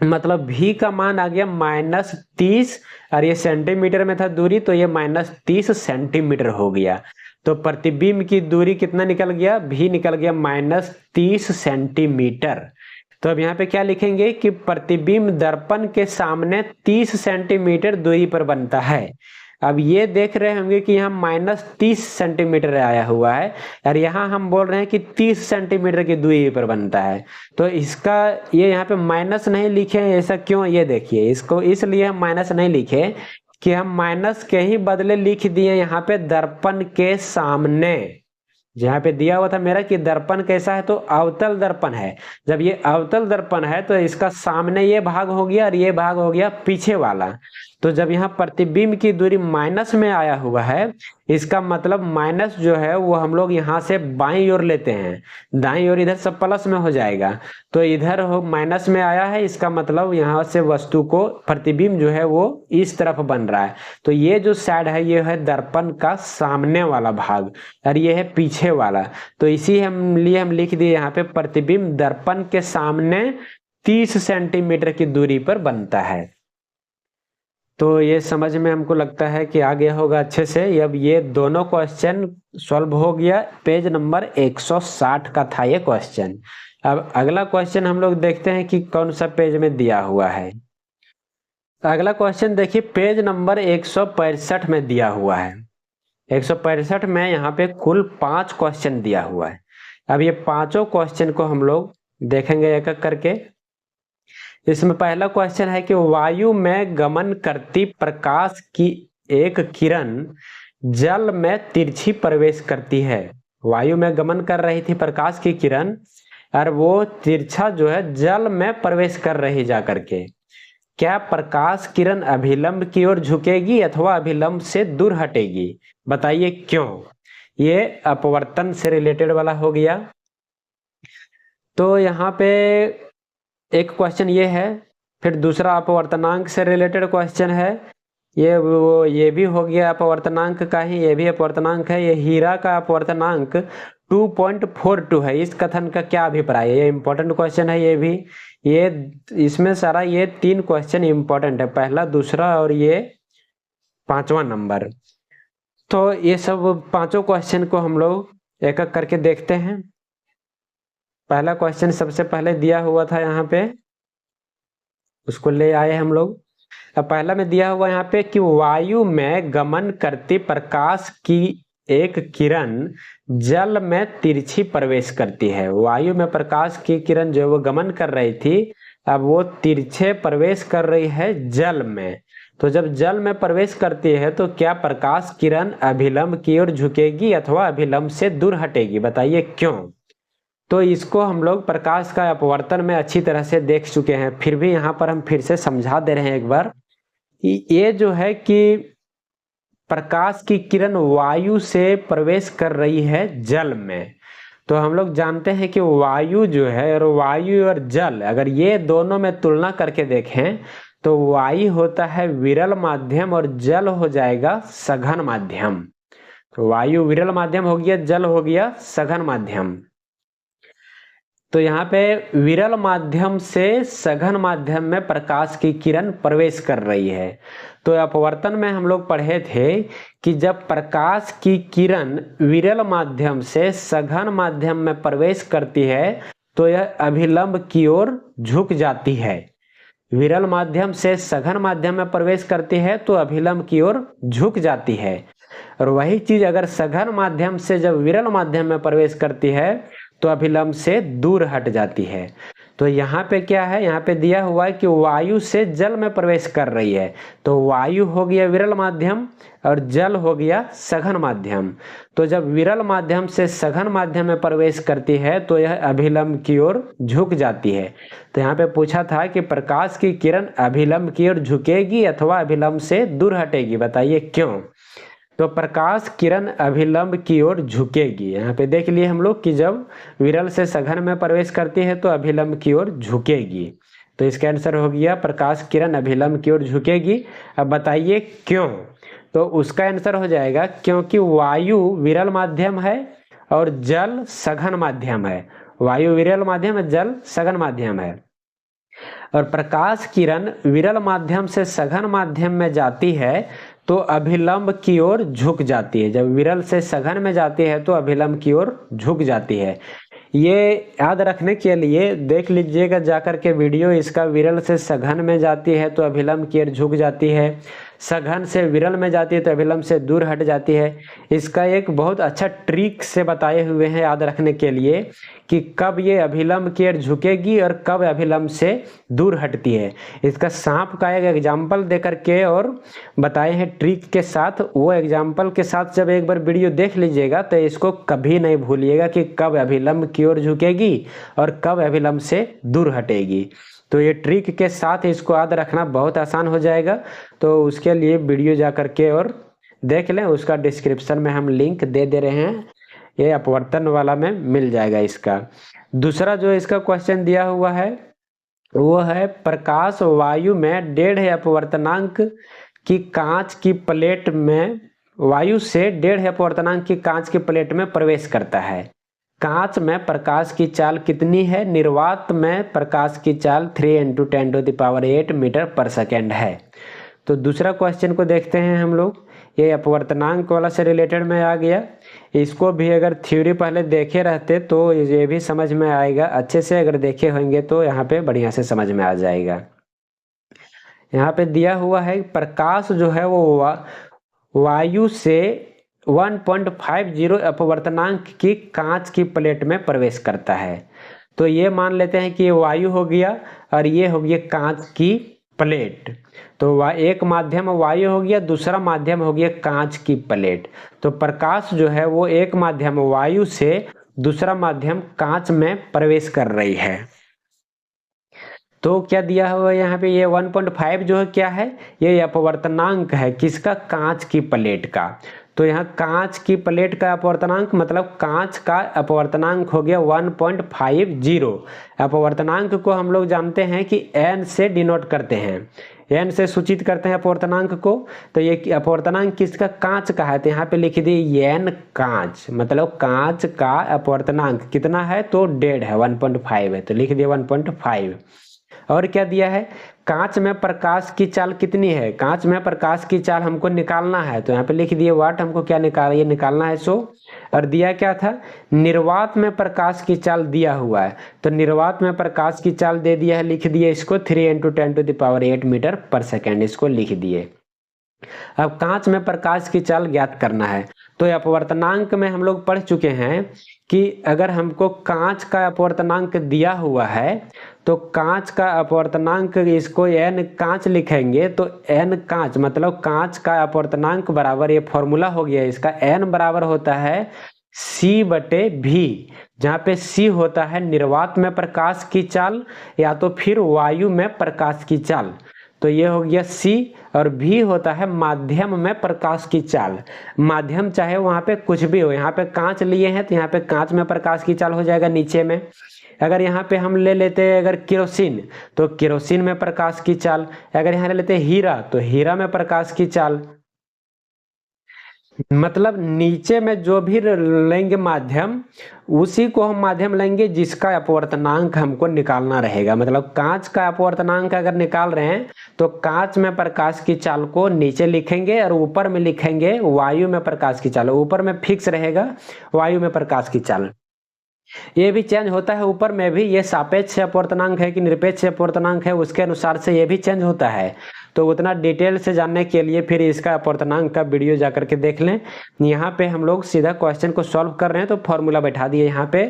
S1: मतलब v का मान आ गया -30, और ये सेंटीमीटर में था दूरी, तो ये -30 सेंटीमीटर हो गया। तो प्रतिबिंब की दूरी कितना निकल गया, v निकल गया -30 सेंटीमीटर। तो अब यहाँ पे क्या लिखेंगे कि प्रतिबिंब दर्पण के सामने 30 सेंटीमीटर दूरी पर बनता है। अब ये देख रहे होंगे कि यहाँ -30 सेंटीमीटर आया हुआ है, और यहाँ हम बोल रहे हैं कि 30 सेंटीमीटर की दूरी पर बनता है। तो इसका ये यहाँ पे माइनस नहीं लिखे, ऐसा क्यों, ये देखिए, इसको इसलिए हम माइनस नहीं लिखे कि हम माइनस के ही बदले लिख दिए यहाँ पे दर्पण के सामने। जहाँ पे दिया हुआ था मेरा कि दर्पण कैसा है, तो अवतल दर्पण है। जब ये अवतल दर्पण है तो इसका सामने ये भाग हो गया और ये भाग हो गया पीछे वाला। तो जब यहाँ प्रतिबिंब की दूरी माइनस में आया हुआ है, इसका मतलब माइनस जो है वो हम लोग यहाँ से बाईं ओर लेते हैं, दाईं ओर इधर सब प्लस में हो जाएगा, तो इधर हो माइनस में आया है, इसका मतलब यहाँ से वस्तु को प्रतिबिंब जो है वो इस तरफ बन रहा है। तो ये जो साइड है ये है दर्पण का सामने वाला भाग, और ये है पीछे वाला। तो इसी हम लिख दिए यहाँ पे प्रतिबिंब दर्पण के सामने 30 सेंटीमीटर की दूरी पर बनता है। तो ये समझ में हमको लगता है कि आ गया होगा अच्छे से। अब ये दोनों क्वेश्चन सॉल्व हो गया, पेज नंबर 160 का था ये क्वेश्चन। अब अगला क्वेश्चन हम लोग देखते हैं कि कौन सा पेज में दिया हुआ है। अगला क्वेश्चन देखिए पेज नंबर 165 में दिया हुआ है। 165 में यहाँ पे कुल 5 क्वेश्चन दिया हुआ है। अब ये पांचों क्वेश्चन को हम लोग देखेंगे एक एक करके। इसमें पहला क्वेश्चन है कि वायु में गमन करती प्रकाश की एक किरण जल में तिरछी प्रवेश करती है। वायु में गमन कर रही थी प्रकाश की किरण, और वो तिरछा जो है जल में प्रवेश कर रही जा करके। क्या प्रकाश किरण अभिलंब की ओर झुकेगी अथवा अभिलंब से दूर हटेगी, बताइए क्यों। ये अपवर्तन से रिलेटेड वाला हो गया। तो यहाँ पे एक क्वेश्चन ये है, फिर दूसरा अपवर्तनांक से रिलेटेड क्वेश्चन है, ये भी हो गया अपवर्तनांक का ही, ये भी अपवर्तनांक है। ये हीरा का अपवर्तनांक 2.42 है। इस कथन का क्या अभिप्राय है? ये इंपॉर्टेंट क्वेश्चन है ये भी। ये इसमें सारा ये 3 क्वेश्चन इंपॉर्टेंट है, पहला, दूसरा और ये 5वां नंबर। तो ये सब 5 क्वेश्चन को हम लोग एक एक करके देखते हैं। पहला क्वेश्चन सबसे पहले दिया हुआ था यहाँ पे, उसको ले आए हम लोग। अब पहला में दिया हुआ यहाँ पे कि वायु में गमन करती प्रकाश की एक किरण जल में तिरछी प्रवेश करती है। वायु में प्रकाश की किरण जो वो गमन कर रही थी, अब वो तिरछे प्रवेश कर रही है जल में। तो जब जल में प्रवेश करती है तो क्या प्रकाश किरण अभिलंब की ओर झुकेगी अथवा अभिलंब से दूर हटेगी? बताइए क्यों? तो इसको हम लोग प्रकाश का अपवर्तन में अच्छी तरह से देख चुके हैं, फिर भी यहाँ पर हम फिर से समझा दे रहे हैं एक बार। ये जो है कि प्रकाश की किरण वायु से प्रवेश कर रही है जल में। तो हम लोग जानते हैं कि वायु जो है, और वायु और जल अगर ये दोनों में तुलना करके देखें तो वायु होता है विरल माध्यम और जल हो जाएगा सघन माध्यम। तो वायु विरल माध्यम हो गया, जल हो गया सघन माध्यम। तो यहाँ पे विरल माध्यम से सघन माध्यम में प्रकाश की किरण प्रवेश कर रही है। तो अपवर्तन में हम लोग पढ़े थे कि जब प्रकाश की किरण विरल माध्यम से सघन माध्यम में प्रवेश करती है तो यह अभिलंब की ओर झुक जाती है। विरल माध्यम से सघन माध्यम में प्रवेश करती है तो अभिलंब की ओर झुक जाती है, और वही चीज अगर सघन माध्यम से जब विरल माध्यम में प्रवेश करती है तो अभिलंब से दूर हट जाती है। तो यहाँ पे क्या है, यहाँ पे दिया हुआ है कि वायु से जल में प्रवेश कर रही है। तो वायु हो गया विरल माध्यम और जल हो गया सघन माध्यम। तो जब विरल माध्यम से सघन माध्यम में प्रवेश करती है तो यह अभिलंब की ओर झुक जाती है। तो यहाँ पे पूछा था कि प्रकाश की किरण अभिलंब की ओर झुकेगी अथवा अभिलंब से दूर हटेगी? बताइए क्यों? तो प्रकाश किरण अभिलंब की ओर झुकेगी। यहाँ पे देख लिए हम लोग कि जब विरल से सघन में प्रवेश करती है तो अभिलंब की ओर झुकेगी। तो इसका आंसर हो गया प्रकाश किरण अभिलंब की ओर झुकेगी। अब बताइए क्यों? तो उसका आंसर हो जाएगा क्योंकि वायु विरल माध्यम है और जल सघन माध्यम है। वायु विरल माध्यम है, जल सघन माध्यम है, और प्रकाश किरण विरल माध्यम से सघन माध्यम में जाती है तो अभिलंब की ओर झुक जाती है। जब विरल से सघन में जाती है तो अभिलंब की ओर झुक जाती है। ये याद रखने के लिए देख लीजिएगा जाकर के वीडियो इसका। विरल से सघन में जाती है तो अभिलंब की ओर झुक जाती है, सघन से विरल में जाती है तो अभिलंब से दूर हट जाती है। इसका एक बहुत अच्छा ट्रिक से बताए हुए हैं याद रखने के लिए कि कब ये अभिलंब की ओर झुकेगी और कब अभिलंब से दूर हटती है। इसका सांप का एक एग्जाम्पल दे करके और बताए हैं ट्रिक के साथ। वो एग्जाम्पल के साथ जब एक बार वीडियो देख लीजिएगा तो इसको कभी नहीं भूलिएगा कि कब अभिलंब की ओर झुकेगी और कब अभिलंब से दूर हटेगी। तो ये ट्रिक के साथ इसको याद रखना बहुत आसान हो जाएगा। तो उसके लिए वीडियो जा करके और देख लें, उसका डिस्क्रिप्शन में हम लिंक दे दे रहे हैं, ये अपवर्तन वाला में मिल जाएगा इसका। दूसरा जो इसका क्वेश्चन दिया हुआ है वो है प्रकाश वायु में 1.5 अपवर्तनांक की कांच की प्लेट में, वायु से 1.5 अपवर्तनांक की कांच की प्लेट में प्रवेश करता है। कांच में प्रकाश की चाल कितनी है? निर्वात में प्रकाश की चाल 3 × 10⁸ मीटर पर सेकेंड है। तो दूसरा क्वेश्चन को देखते हैं हम लोग। ये अपवर्तनांक वाला से रिलेटेड में आ गया। इसको भी अगर थ्योरी पहले देखे रहते तो ये भी समझ में आएगा। अच्छे से अगर देखे होंगे तो यहाँ पे बढ़िया से समझ में आ जाएगा। यहाँ पे दिया हुआ है प्रकाश जो है वो वायु से 1.50 अपवर्तनांक की कांच की प्लेट में प्रवेश करता है। तो ये मान लेते हैं कि ये वायु हो गया और ये हो गया कांच की प्लेट। तो एक माध्यम वायु हो गया, दूसरा माध्यम हो गया कांच की प्लेट। तो प्रकाश जो है वो एक माध्यम वायु से दूसरा माध्यम कांच में प्रवेश कर रही है। तो क्या दिया हुआ है यहाँ पे? ये 1.5 जो है क्या है? ये अपवर्तनांक है किसका? कांच की प्लेट का। तो यहाँ कांच की प्लेट का अपवर्तनांक मतलब कांच का अपवर्तनांक हो गया 1.50। अपवर्तनांक को हम लोग जानते हैं कि n से डिनोट करते हैं, n से सूचित करते हैं अपवर्तनांक को। तो ये अपवर्तनांक किसका, कांच का है, तो यहाँ पे लिख दिए n कांच, मतलब कांच का अपवर्तनांक कितना है, तो 1.5 है, 1.5 है, तो लिख दिए 1.5। और क्या दिया है, कांच में प्रकाश की चाल कितनी है, कांच में प्रकाश की चाल हमको निकालना है, तो यहाँ पे लिख दिए वाट, हमको क्या निकालना है 100। और दिया क्या था, निर्वात में प्रकाश की चाल दिया हुआ है, तो निर्वात में प्रकाश की चाल दे दिया है, लिख दिए इसको 3 × 10⁸ मीटर पर सेकेंड, इसको लिख दिए। अब कांच में प्रकाश की चाल ज्ञात करना है, तो अपवर्तनांक में हम लोग पढ़ चुके हैं कि अगर हमको कांच का अपवर्तनांक दिया हुआ है तो कांच का अपवर्तनांक, इसको n कांच लिखेंगे, तो n कांच मतलब कांच का अपवर्तनांक बराबर, ये फॉर्मूला हो गया इसका, n बराबर होता है c/v, जहाँ पे c होता है निर्वात में प्रकाश की चाल या तो फिर वायु में प्रकाश की चाल, तो ये हो गया c, और v होता है माध्यम में प्रकाश की चाल। माध्यम चाहे वहाँ पे कुछ भी हो, यहाँ पे कांच लिए हैं तो यहाँ पे कांच में प्रकाश की चाल हो जाएगा नीचे में। अगर यहाँ पे हम ले लेते हैं अगर केरोसिन, तो केरोसिन में प्रकाश की चाल। अगर यहाँ ले लेते हैं हीरा, तो हीरा में प्रकाश की चाल। मतलब नीचे में जो भी लेंगे माध्यम, उसी को हम माध्यम लेंगे जिसका अपवर्तनांक हमको निकालना रहेगा। मतलब कांच का अपवर्तनांक अगर निकाल रहे हैं तो कांच में प्रकाश की चाल को नीचे लिखेंगे और ऊपर में लिखेंगे वायु में प्रकाश की चाल। ऊपर में फिक्स रहेगा वायु में प्रकाश की चाल, ये भी चेंज होता है ऊपर में भी, ये सापेक्ष अपवर्तनांक है कि निरपेक्ष अपवर्तनांक है उसके अनुसार से ये भी चेंज होता है। तो उतना डिटेल से जानने के लिए फिर इसका अपवर्तनांक का वीडियो जाकर के देख लें। यहाँ पे हम लोग सीधा क्वेश्चन को सॉल्व कर रहे हैं, तो फॉर्मूला बैठा दिए यहाँ पे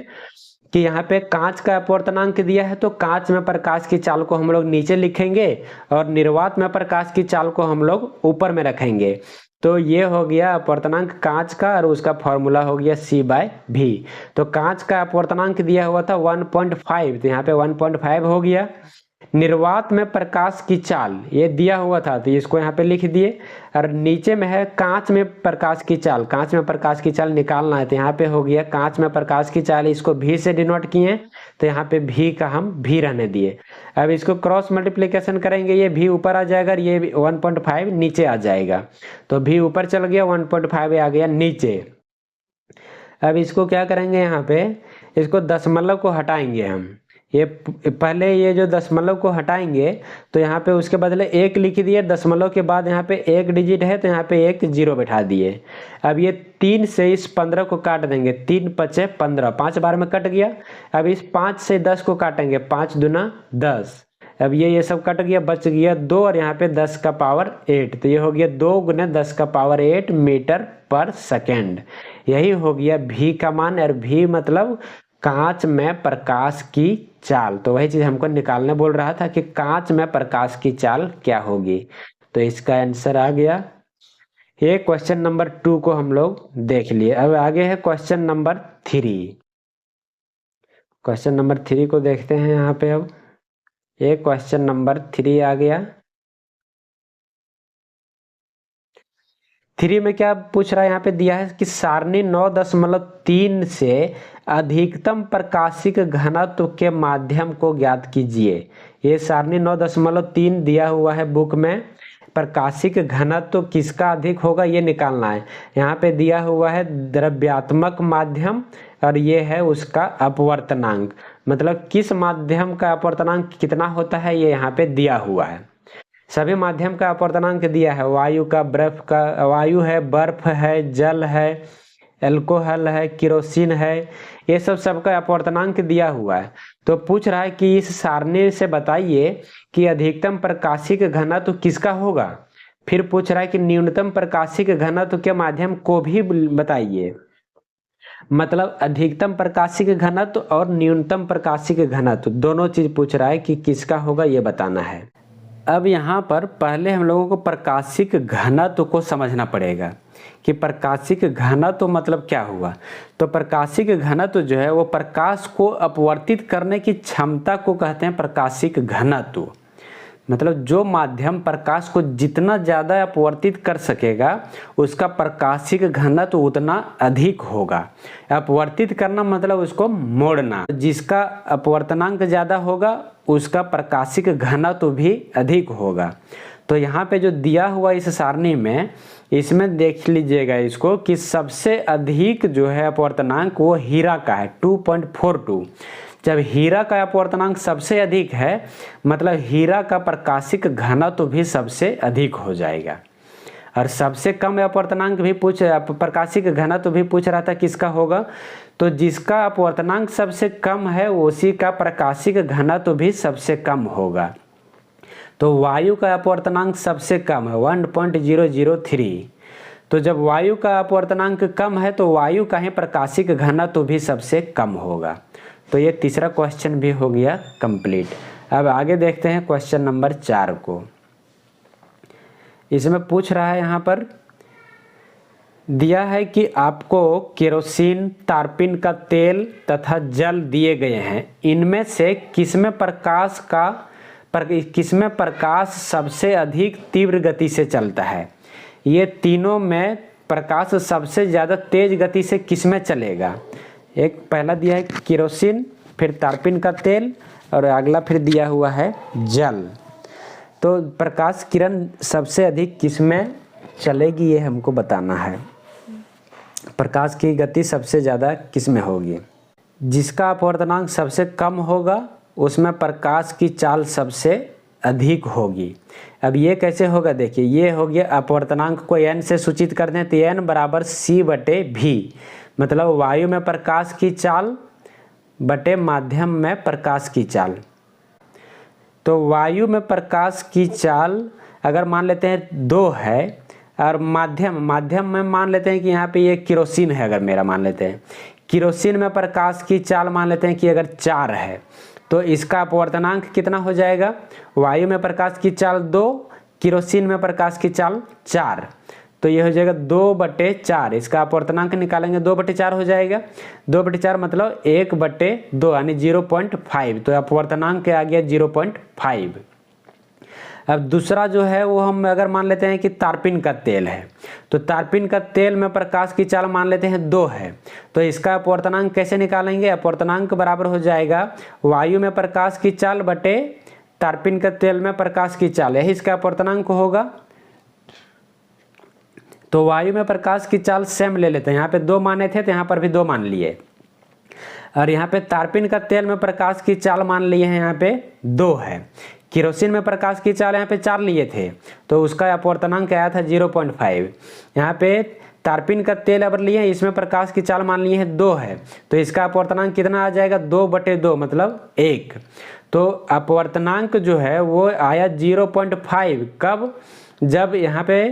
S1: कि यहाँ पे कांच का अपवर्तनांक दिया है तो कांच में प्रकाश की चाल को हम लोग नीचे लिखेंगे और निर्वात में प्रकाश की चाल को हम लोग ऊपर में रखेंगे। तो ये हो गया अपवर्तनांक कांच का, और उसका फॉर्मूला हो गया c/v। तो कांच का अपवर्तनांक दिया हुआ था 1.5, तो यहाँ पे 1.5 हो गया। निर्वात में प्रकाश की चाल ये दिया हुआ था, तो इसको यहाँ पे लिख दिए। और नीचे में है कांच में प्रकाश की चाल, कांच में प्रकाश की चाल निकालना है, तो यहाँ पे हो गया कांच में प्रकाश की चाल, इसको v से डिनोट किए, तो यहाँ पे v का हम v रहने दिए। अब इसको क्रॉस मल्टीप्लिकेशन करेंगे, ये v ऊपर आ जाएगा, ये 1.5 नीचे आ जाएगा, तो v ऊपर चल गया, 1.5 आ गया नीचे। अब इसको क्या करेंगे, यहाँ पे इसको दशमलव को हटाएंगे हम, ये पहले ये जो दशमलव को हटाएंगे तो यहाँ पे उसके बदले 1 लिख दिए, दशमलव के बाद यहाँ पे 1 डिजिट है तो यहाँ पे 1 0 बैठा दिए। अब ये 3 से इस 15 को काट देंगे, 3 × 5 = 15, 5 बार में कट गया। अब इस 5 से 10 को काटेंगे, 5 दूना 10। अब ये सब कट गया, बच गया 2, और यहाँ पे 10 का पावर 8, तो ये हो गया 2 × 10 का पावर 8 मीटर पर सेकेंड। यही हो गया v का मान, और v मतलब कांच में प्रकाश की चाल। तो वही चीज हमको निकालने बोल रहा था कि कांच में प्रकाश की चाल क्या होगी, तो इसका आंसर आ गया। ये क्वेश्चन नंबर 2 को हम लोग देख लिए। अब आगे है क्वेश्चन नंबर 3। क्वेश्चन नंबर 3 को देखते हैं यहाँ पे। अब ये क्वेश्चन नंबर 3 आ गया। 3 में क्या पूछ रहा है, यहाँ पे दिया है कि सारणी 9.3 से अधिकतम प्रकाशिक घनत्व के माध्यम को ज्ञात कीजिए। ये सारणी 9.3 दिया हुआ है बुक में, प्रकाशिक घनत्व किसका अधिक होगा ये निकालना है। यहाँ पे दिया हुआ है द्रव्यात्मक माध्यम, और ये है उसका अपवर्तनांक, मतलब किस माध्यम का अपवर्तनांक कितना होता है ये यहाँ पे दिया हुआ है। सभी माध्यम का अपवर्तनांक दिया है, वायु का, बर्फ का, वायु है, बर्फ है, जल है, एल्कोहल है, केरोसिन है, ये सबका अपवर्तनांक दिया हुआ है। तो पूछ रहा है कि इस सारणी से बताइए कि अधिकतम प्रकाशिक घनत्व किसका होगा। फिर पूछ रहा है कि न्यूनतम प्रकाशिक घनत्व के माध्यम को भी बताइए। मतलब अधिकतम प्रकाशिक घनत्व और न्यूनतम प्रकाशिक घनत्व दोनों चीज पूछ रहा है कि किसका होगा ये बताना है। अब यहाँ पर पहले हम लोगों को प्रकाशिक घनत्व को समझना पड़ेगा कि प्रकाशिक घनत्व मतलब क्या हुआ। तो प्रकाशिक घनत्व जो है वो प्रकाश को अपवर्तित करने की क्षमता को कहते हैं प्रकाशिक घनत्व। मतलब जो माध्यम प्रकाश को जितना ज़्यादा अपवर्तित कर सकेगा उसका प्रकाशिक घनत्व उतना अधिक होगा। अपवर्तित करना मतलब उसको मोड़ना। जिसका अपवर्तनांक ज़्यादा होगा उसका प्रकाशिक घनत्व भी अधिक होगा। तो यहाँ पे जो दिया हुआ इस सारणी में, इसमें देख लीजिएगा इसको कि सबसे अधिक जो है अपवर्तनांक वो हीरा का है 2.42। जब हीरा का अपवर्तनांक सबसे अधिक है मतलब हीरा का प्रकाशिक घनत्व भी सबसे अधिक हो जाएगा। और सबसे कम अपवर्तनांक भी प्रकाशिक घनत्व भी पूछ रहा था किसका होगा, तो जिसका अपवर्तनांक सबसे कम है उसी का प्रकाशिक घनत्व भी सबसे कम होगा। तो वायु का अपवर्तनांक सबसे कम है 1.003। तो जब वायु का अपवर्तनांक कम है तो वायु का ही प्रकाशिक घनत्व भी सबसे कम होगा। तो ये तीसरा क्वेश्चन भी हो गया कंप्लीट। अब आगे देखते हैं क्वेश्चन नंबर 4 को। इसमें पूछ रहा है, यहाँ पर दिया है कि आपको केरोसिन, तारपीन का तेल तथा जल दिए गए हैं। इनमें से किसमें प्रकाश सबसे अधिक तीव्र गति से चलता है। ये तीनों में प्रकाश सबसे ज़्यादा तेज गति से किसमें चलेगा। एक पहला दिया है केरोसिन, फिर तारपीन का तेल और अगला फिर दिया हुआ है जल। तो प्रकाश किरण सबसे अधिक किसमें चलेगी ये हमको बताना है। प्रकाश की गति सबसे ज़्यादा किसमें होगी। जिसका अपवर्तनांक सबसे कम होगा उसमें प्रकाश की चाल सबसे अधिक होगी। अब ये कैसे होगा, देखिए ये हो गया अपवर्तनांक को n से सूचित कर दें तो n बराबर c/v, मतलब वायु में प्रकाश की चाल बटे माध्यम में प्रकाश की चाल। तो वायु में प्रकाश की चाल अगर मान लेते हैं 2 है और माध्यम में मान लेते हैं कि यहाँ पे ये केरोसिन है, अगर मेरा मान लेते हैं केरोसिन में प्रकाश की चाल मान लेते हैं कि अगर 4 है तो इसका अपवर्तनांक कितना हो जाएगा। वायु में प्रकाश की चाल 2, केरोसिन में प्रकाश की चाल 4, तो ये हो जाएगा 2/4। इसका अपवर्तनांक निकालेंगे 2/4 हो जाएगा। 2/4 मतलब 1/2 यानी 0.5। तो अपवर्तनांक आ गया 0.5। अब दूसरा जो है वो हम अगर मान लेते हैं कि तारपीन का तेल है, तो तारपीन का तेल में प्रकाश की चाल मान लेते हैं 2 है, तो इसका अपवर्तनांक कैसे निकालेंगे। अपवर्तनांक बराबर हो जाएगा वायु में प्रकाश की चाल बटे तारपीन का तेल में प्रकाश की चाल, यही इसका अपवर्तनांक होगा। तो वायु में प्रकाश की चाल सेम ले लेते हैं, यहाँ पे 2 माने थे तो यहाँ पर भी 2 मान लिए, और यहाँ पे तारपीन का तेल में प्रकाश की चाल मान लिए हैं यहाँ पे 2 है। केरोसिन में प्रकाश की चाल यहाँ पे 4 लिए थे तो उसका अपवर्तनांक आया था 0.5। यहाँ पे तारपीन का तेल अगर लिए इसमें प्रकाश की चाल मान लिए हैं 2 है, तो इसका अपवर्तनांक कितना आ जाएगा 2/2 मतलब 1। तो अपवर्तनांक जो है वो आया 0.5 कब, जब यहाँ पे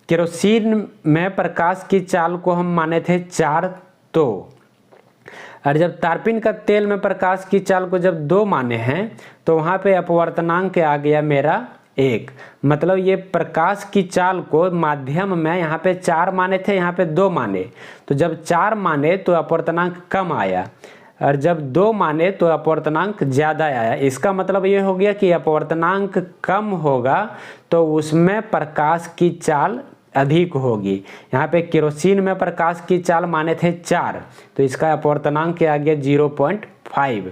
S1: केरोसिन में प्रकाश की चाल को हम माने थे 4, तो और जब तारपीन का तेल में प्रकाश की चाल को जब 2 माने हैं तो वहाँ पे अपवर्तनांक आ गया मेरा 1। मतलब ये प्रकाश की चाल को माध्यम में यहाँ पे 4 माने थे, यहाँ पे 2 माने, तो जब 4 माने तो अपवर्तनांक कम आया, और जब 2 माने तो अपवर्तनांक ज़्यादा आया। इसका मतलब ये हो गया कि अपवर्तनांक कम होगा तो उसमें प्रकाश की चाल अधिक होगी। यहाँ पे केरोसिन में प्रकाश की चाल माने थे 4, तो इसका अपवर्तनांक आ गया 0.5।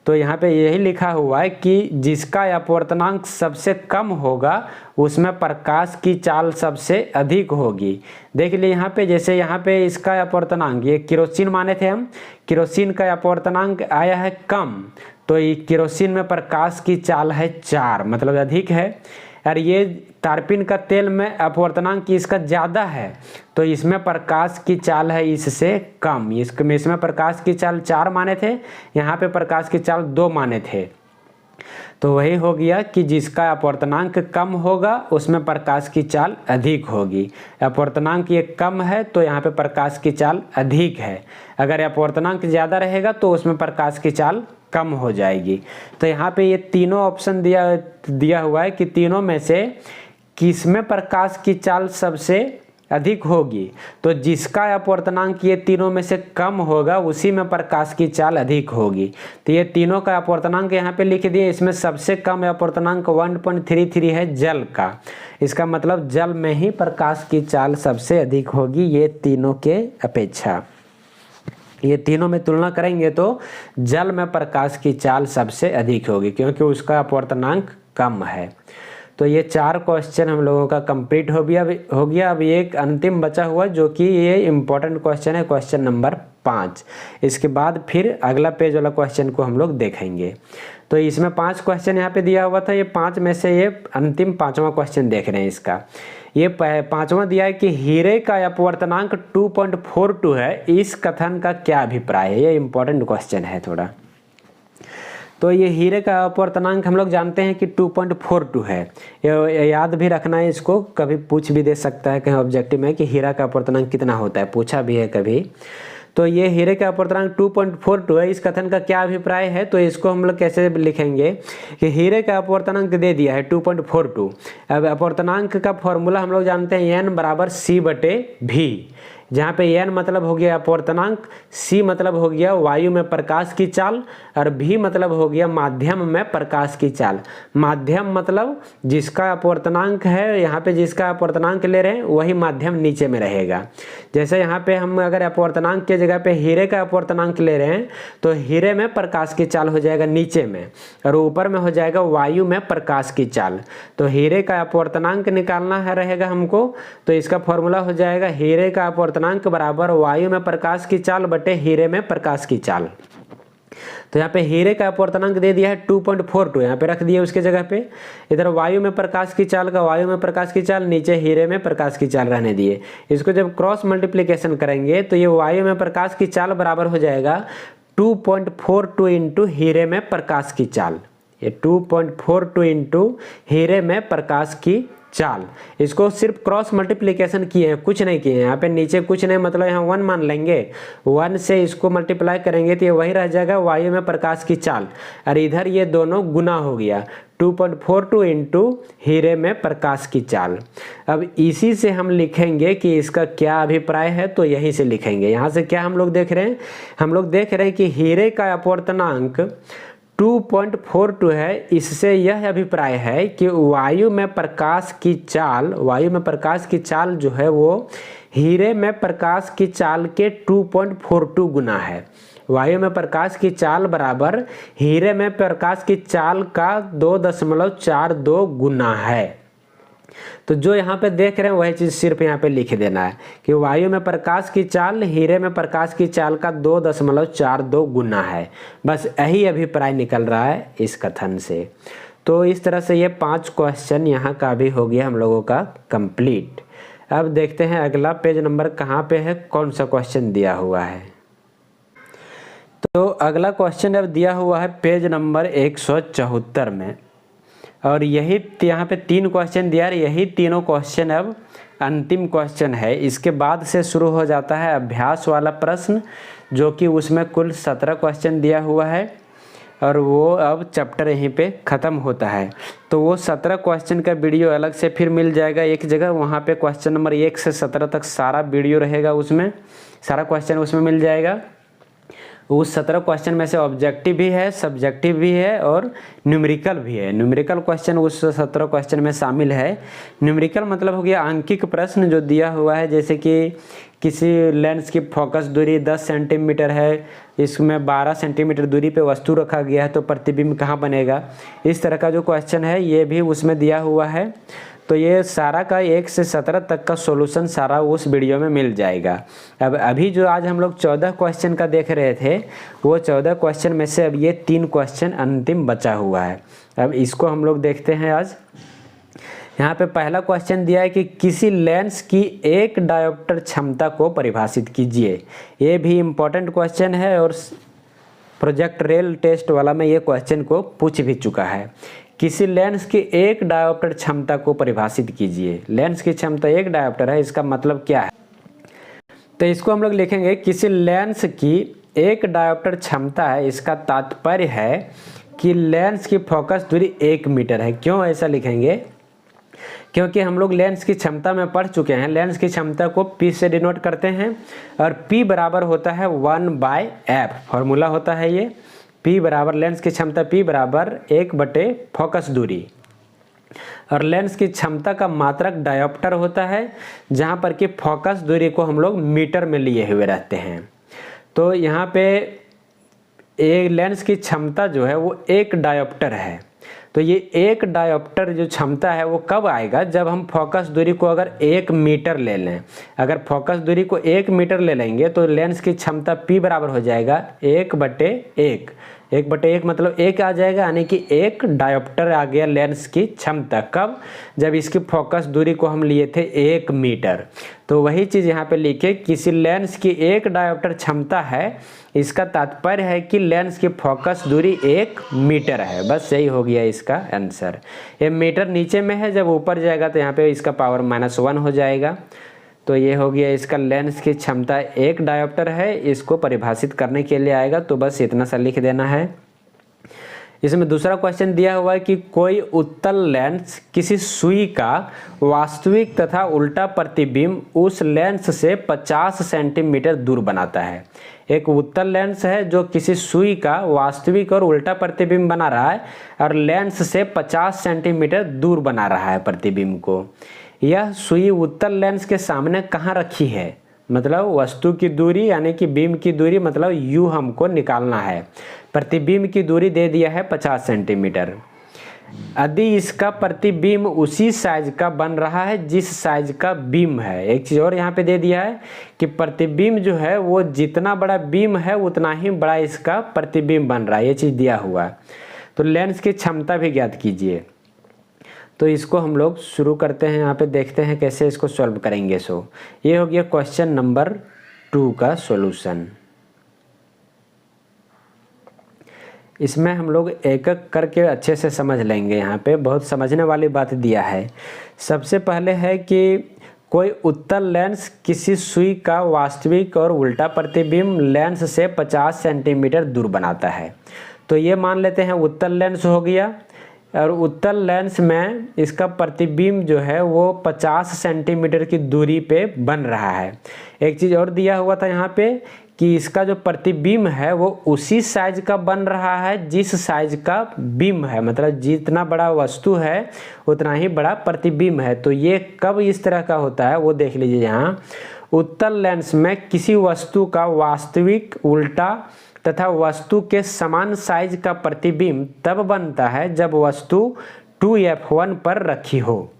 S1: तो यहाँ पे यही लिखा हुआ है कि जिसका अपवर्तनांक सबसे कम होगा उसमें प्रकाश की चाल सबसे अधिक होगी। देख लिए यहाँ पे, जैसे यहाँ पे इसका अपवर्तनांक ये केरोसिन माने थे हम, केरोसिन का अपवर्तनांक आया है कम, तो ये केरोसिन में प्रकाश की चाल है 4 मतलब अधिक है, और ये तारपीन का तेल में अपवर्तनांक इसका ज़्यादा है तो इसमें प्रकाश की चाल है इससे कम। इसमें प्रकाश की चाल 4 माने थे, यहाँ पे प्रकाश की चाल 2 माने थे। तो वही हो गया कि जिसका अपवर्तनांक कम होगा उसमें प्रकाश की चाल अधिक होगी। अपवर्तनांक ये कम है तो यहाँ पे प्रकाश की चाल अधिक है, अगर अपवर्तनांक ज़्यादा रहेगा तो उसमें प्रकाश की चाल कम हो जाएगी। तो यहाँ पे ये तीनों ऑप्शन दिया हुआ है कि तीनों में से किसमें प्रकाश की चाल सबसे अधिक होगी, तो जिसका अपवर्तनांक ये तीनों में से कम होगा उसी में प्रकाश की चाल अधिक होगी। तो ये तीनों का अपवर्तनांक यहाँ पे लिख दिए। इसमें सबसे कम अपवर्तनांक 1.33 है जल का। इसका मतलब जल में ही प्रकाश की चाल सबसे अधिक होगी ये तीनों के अपेक्षा। ये तीनों में तुलना करेंगे तो जल में प्रकाश की चाल सबसे अधिक होगी क्योंकि उसका अपवर्तनांक कम है। तो ये 4 क्वेश्चन हम लोगों का कंप्लीट हो गया। अब एक अंतिम बचा हुआ जो कि ये इम्पोर्टेंट क्वेश्चन है, क्वेश्चन नंबर 5। इसके बाद फिर अगला पेज वाला क्वेश्चन को हम लोग देखेंगे। तो इसमें 5 क्वेश्चन यहाँ पे दिया हुआ था, ये 5 में से ये अंतिम 5वां क्वेश्चन देख रहे हैं। इसका ये 5वां दिया है कि हीरे का अपवर्तनांक 2.42 है, इस कथन का क्या अभिप्राय है। ये इंपॉर्टेंट क्वेश्चन है थोड़ा। तो ये हीरे का अपवर्तनांक हम लोग जानते हैं कि 2.42 है। याद भी रखना है, इसको कभी पूछ भी दे सकता है कहीं ऑब्जेक्टिव में कि हीरा का अपवर्तनांक कितना होता है, पूछा भी है कभी। तो ये हीरे का अपवर्तनांक 2.42 है, इस कथन का क्या अभिप्राय है। तो इसको हम लोग कैसे लिखेंगे कि हीरे का अपवर्तनांक दे दिया है 2.42। अब अपवर्तनांक का फॉर्मूला हम लोग जानते हैं n बराबर c/v, जहाँ पे n मतलब हो गया अपवर्तनांक, c मतलब हो गया वायु में प्रकाश की चाल और v मतलब हो गया माध्यम में प्रकाश की चाल। माध्यम मतलब जिसका अपवर्तनांक है, यहाँ पे जिसका अपवर्तनांक ले रहे हैं वही माध्यम नीचे में रहेगा। जैसे यहाँ पे हम अगर अपवर्तनांक के जगह पे हीरे का अपवर्तनांक ले रहे हैं तो हीरे में प्रकाश की चाल हो जाएगा नीचे में और ऊपर में हो जाएगा वायु में प्रकाश की चाल। तो हीरे का अपवर्तनांक निकालना है रहेगा हमको, तो इसका फॉर्मूला हो जाएगा हीरे का अपवर्तनांक बराबर वायु में प्रकाश की चाल बटे हीरे में प्रकाश की चाल। तो यहाँ पे हीरे का अपवर्तनांक दे दिया है 2.42, यहाँ पे रख दिए उसके जगह पे। इधर वायु में प्रकाश की चाल का वायु में प्रकाश की चाल, नीचे हीरे में प्रकाश की चाल रहने दिए। इसको जब क्रॉस मल्टीप्लिकेशन करेंगे तो ये वायु में प्रकाश की चाल बराबर हो जाएगा 2.42 इंटू हीरे में प्रकाश की चाल। ये 2.42 इंटू हीरे में प्रकाश की चाल। इसको सिर्फ क्रॉस मल्टीप्लिकेशन किए हैं, कुछ नहीं किए हैं। यहाँ पे नीचे कुछ नहीं, मतलब यहाँ 1 मान लेंगे, 1 से इसको मल्टीप्लाई करेंगे तो ये वही रह जाएगा वायु में प्रकाश की चाल, और इधर ये दोनों गुना हो गया 2.42 इंटू हीरे में प्रकाश की चाल। अब इसी से हम लिखेंगे कि इसका क्या अभिप्राय है, तो यहीं से लिखेंगे। यहाँ से क्या हम लोग देख रहे हैं, हम लोग देख रहे हैं कि हीरे का अपवर्तनांक 2.42 है। इससे यह अभिप्राय है कि वायु में प्रकाश की चाल जो है वो हीरे में प्रकाश की चाल के 2.42 गुना है। वायु में प्रकाश की चाल बराबर हीरे में प्रकाश की चाल का 2.42 गुना है। तो जो यहाँ पे देख रहे हैं वही चीज़ सिर्फ यहाँ पे लिख देना है कि वायु में प्रकाश की चाल हीरे में प्रकाश की चाल का 2.42 गुना है। बस यही अभिप्राय निकल रहा है इस कथन से। तो इस तरह से ये 5 क्वेश्चन यहाँ का भी हो गया हम लोगों का कंप्लीट। अब देखते हैं अगला पेज नंबर कहाँ पे है, कौन सा क्वेश्चन दिया हुआ है। तो अगला क्वेश्चन अब दिया हुआ है पेज नंबर 174 में, और यही यहाँ पे 3 क्वेश्चन दिया है। यही तीनों क्वेश्चन अब अंतिम क्वेश्चन है। इसके बाद से शुरू हो जाता है अभ्यास वाला प्रश्न, जो कि उसमें कुल 17 क्वेश्चन दिया हुआ है और वो अब चैप्टर यहीं पे ख़त्म होता है। तो वो 17 क्वेश्चन का वीडियो अलग से फिर मिल जाएगा एक जगह, वहाँ पे क्वेश्चन नंबर 1 से 17 तक सारा वीडियो रहेगा, उसमें सारा क्वेश्चन उसमें मिल जाएगा। उस 17 क्वेश्चन में से ऑब्जेक्टिव भी है, सब्जेक्टिव भी है और न्यूमेरिकल भी है। न्यूमेरिकल क्वेश्चन उस 17 क्वेश्चन में शामिल है। न्यूमेरिकल मतलब हो गया अंकिक प्रश्न जो दिया हुआ है, जैसे कि किसी लेंस की फोकस दूरी 10 सेंटीमीटर है, इसमें 12 सेंटीमीटर दूरी पे वस्तु रखा गया है, तो प्रतिबिंब कहाँ बनेगा। इस तरह का जो क्वेश्चन है ये भी उसमें दिया हुआ है। तो ये सारा का 1 से 17 तक का सॉल्यूशन सारा उस वीडियो में मिल जाएगा। अब अभी जो आज हम लोग 14 क्वेश्चन का देख रहे थे, वो 14 क्वेश्चन में से अब ये 3 क्वेश्चन अंतिम बचा हुआ है। अब इसको हम लोग देखते हैं आज। यहाँ पे पहला क्वेश्चन दिया है कि किसी लेंस की एक डायोप्टर क्षमता को परिभाषित कीजिए। ये भी इम्पोर्टेंट क्वेश्चन है और प्रोजेक्ट रेल टेस्ट वाला में ये क्वेश्चन को पूछ भी चुका है। किसी लेंस की एक डायोप्टर क्षमता को परिभाषित कीजिए। लेंस की क्षमता 1 डायोप्टर है, इसका मतलब क्या है। तो इसको हम लोग लिखेंगे किसी लेंस की 1 डायोप्टर क्षमता है, इसका तात्पर्य है कि लेंस की फोकस दूरी 1 मीटर है। क्यों ऐसा लिखेंगे क्योंकि हम लोग लेंस की क्षमता में पढ़ चुके हैं, लेंस की क्षमता को P से डिनोट करते हैं और P बराबर होता है 1/f, फॉर्मूला होता है ये P बराबर, लेंस की क्षमता P बराबर 1/, फोकस दूरी। और लेंस की क्षमता का मात्रक डायोप्टर होता है, जहाँ पर कि फोकस दूरी को हम लोग मीटर में लिए हुए रहते हैं। तो यहाँ पे एक लेंस की क्षमता जो है वो 1 डायोप्टर है। तो ये 1 डायोप्टर जो क्षमता है वो कब आएगा, जब हम फोकस दूरी को अगर 1 मीटर ले लें। अगर फोकस दूरी को 1 मीटर ले लेंगे तो लेंस की क्षमता P बराबर हो जाएगा 1/1। 1/1 मतलब 1 आ जाएगा, यानी कि 1 डायोप्टर आ गया लेंस की क्षमता। कब, जब इसकी फोकस दूरी को हम लिए थे 1 मीटर। तो वही चीज़ यहाँ पे लिखे, किसी लेंस की 1 डायोप्टर क्षमता है, इसका तात्पर्य है कि लेंस की फोकस दूरी 1 मीटर है। बस यही हो गया इसका आंसर। ये मीटर नीचे में है, जब ऊपर जाएगा तो यहाँ पे इसका पावर -1 हो जाएगा। तो ये हो गया इसका, लेंस की क्षमता 1 डायोप्टर है, इसको परिभाषित करने के लिए आएगा। तो बस इतना सा लिख देना है। इसमें दूसरा क्वेश्चन दिया हुआ है कि कोई उत्तल लेंस किसी सुई का वास्तविक तथा उल्टा प्रतिबिंब उस लेंस से 50 सेंटीमीटर दूर बनाता है। एक उत्तल लेंस है जो किसी सुई का वास्तविक और उल्टा प्रतिबिंब बना रहा है और लेंस से 50 सेंटीमीटर दूर बना रहा है प्रतिबिंब को। यह सुई उत्तल लेंस के सामने कहाँ रखी है, मतलब वस्तु की दूरी यानी कि बीम की दूरी, मतलब U हमको निकालना है। प्रतिबिंब की दूरी दे दिया है 50 सेंटीमीटर। यदि इसका प्रतिबिंब उसी साइज का बन रहा है जिस साइज का बीम है। एक चीज़ और यहाँ पे दे दिया है कि प्रतिबिंब जो है वो जितना बड़ा बीम है उतना ही बड़ा इसका प्रतिबिंब बन रहा है, ये चीज़ दिया हुआ है। तो लेंस की क्षमता भी ज्ञात कीजिए। तो इसको हम लोग शुरू करते हैं, यहाँ पे देखते हैं कैसे इसको सॉल्व करेंगे। सो ये हो गया क्वेश्चन नंबर 2 का सॉल्यूशन। इसमें हम लोग एक एक करके अच्छे से समझ लेंगे। यहाँ पे बहुत समझने वाली बात दिया है। सबसे पहले है कि कोई उत्तल लेंस किसी सुई का वास्तविक और उल्टा प्रतिबिंब लेंस से 50 सेंटीमीटर दूर बनाता है। तो ये मान लेते हैं उत्तल लेंस हो गया, और उत्तल लेंस में इसका प्रतिबिंब जो है वो 50 सेंटीमीटर की दूरी पे बन रहा है। एक चीज़ और दिया हुआ था यहाँ पे कि इसका जो प्रतिबिंब है वो उसी साइज का बन रहा है जिस साइज का बीम है, मतलब जितना बड़ा वस्तु है उतना ही बड़ा प्रतिबिंब है। तो ये कब इस तरह का होता है वो देख लीजिए। यहाँ उत्तल लेंस में किसी वस्तु का वास्तविक, उल्टा तथा वस्तु के समान साइज का प्रतिबिंब तब बनता है जब वस्तु 2f1 पर रखी हो।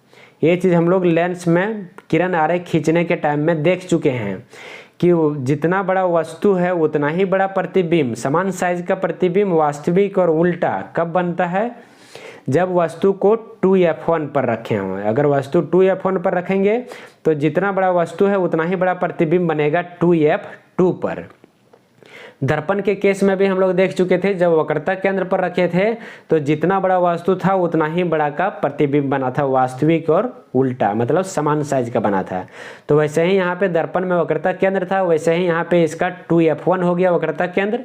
S1: ये चीज़ हम लोग लेंस में किरण आरेख खींचने के टाइम में देख चुके हैं कि जितना बड़ा वस्तु है उतना ही बड़ा प्रतिबिंब, समान साइज का प्रतिबिंब वास्तविक और उल्टा कब बनता है, जब वस्तु को 2f1 पर रखे हों। अगर वस्तु 2f1 पर रखेंगे तो जितना बड़ा वस्तु है उतना ही बड़ा प्रतिबिंब बनेगा 2f2 पर। दर्पण के केस में भी हम लोग देख चुके थे, जब वक्रता केंद्र पर रखे थे तो जितना बड़ा वस्तु था उतना ही बड़ा का प्रतिबिंब बना था, वास्तविक और उल्टा, मतलब समान साइज का बना था। तो वैसे ही यहाँ पे दर्पण में वक्रता केंद्र था, वैसे ही यहाँ पे इसका 2f1 हो गया वक्रता केंद्र।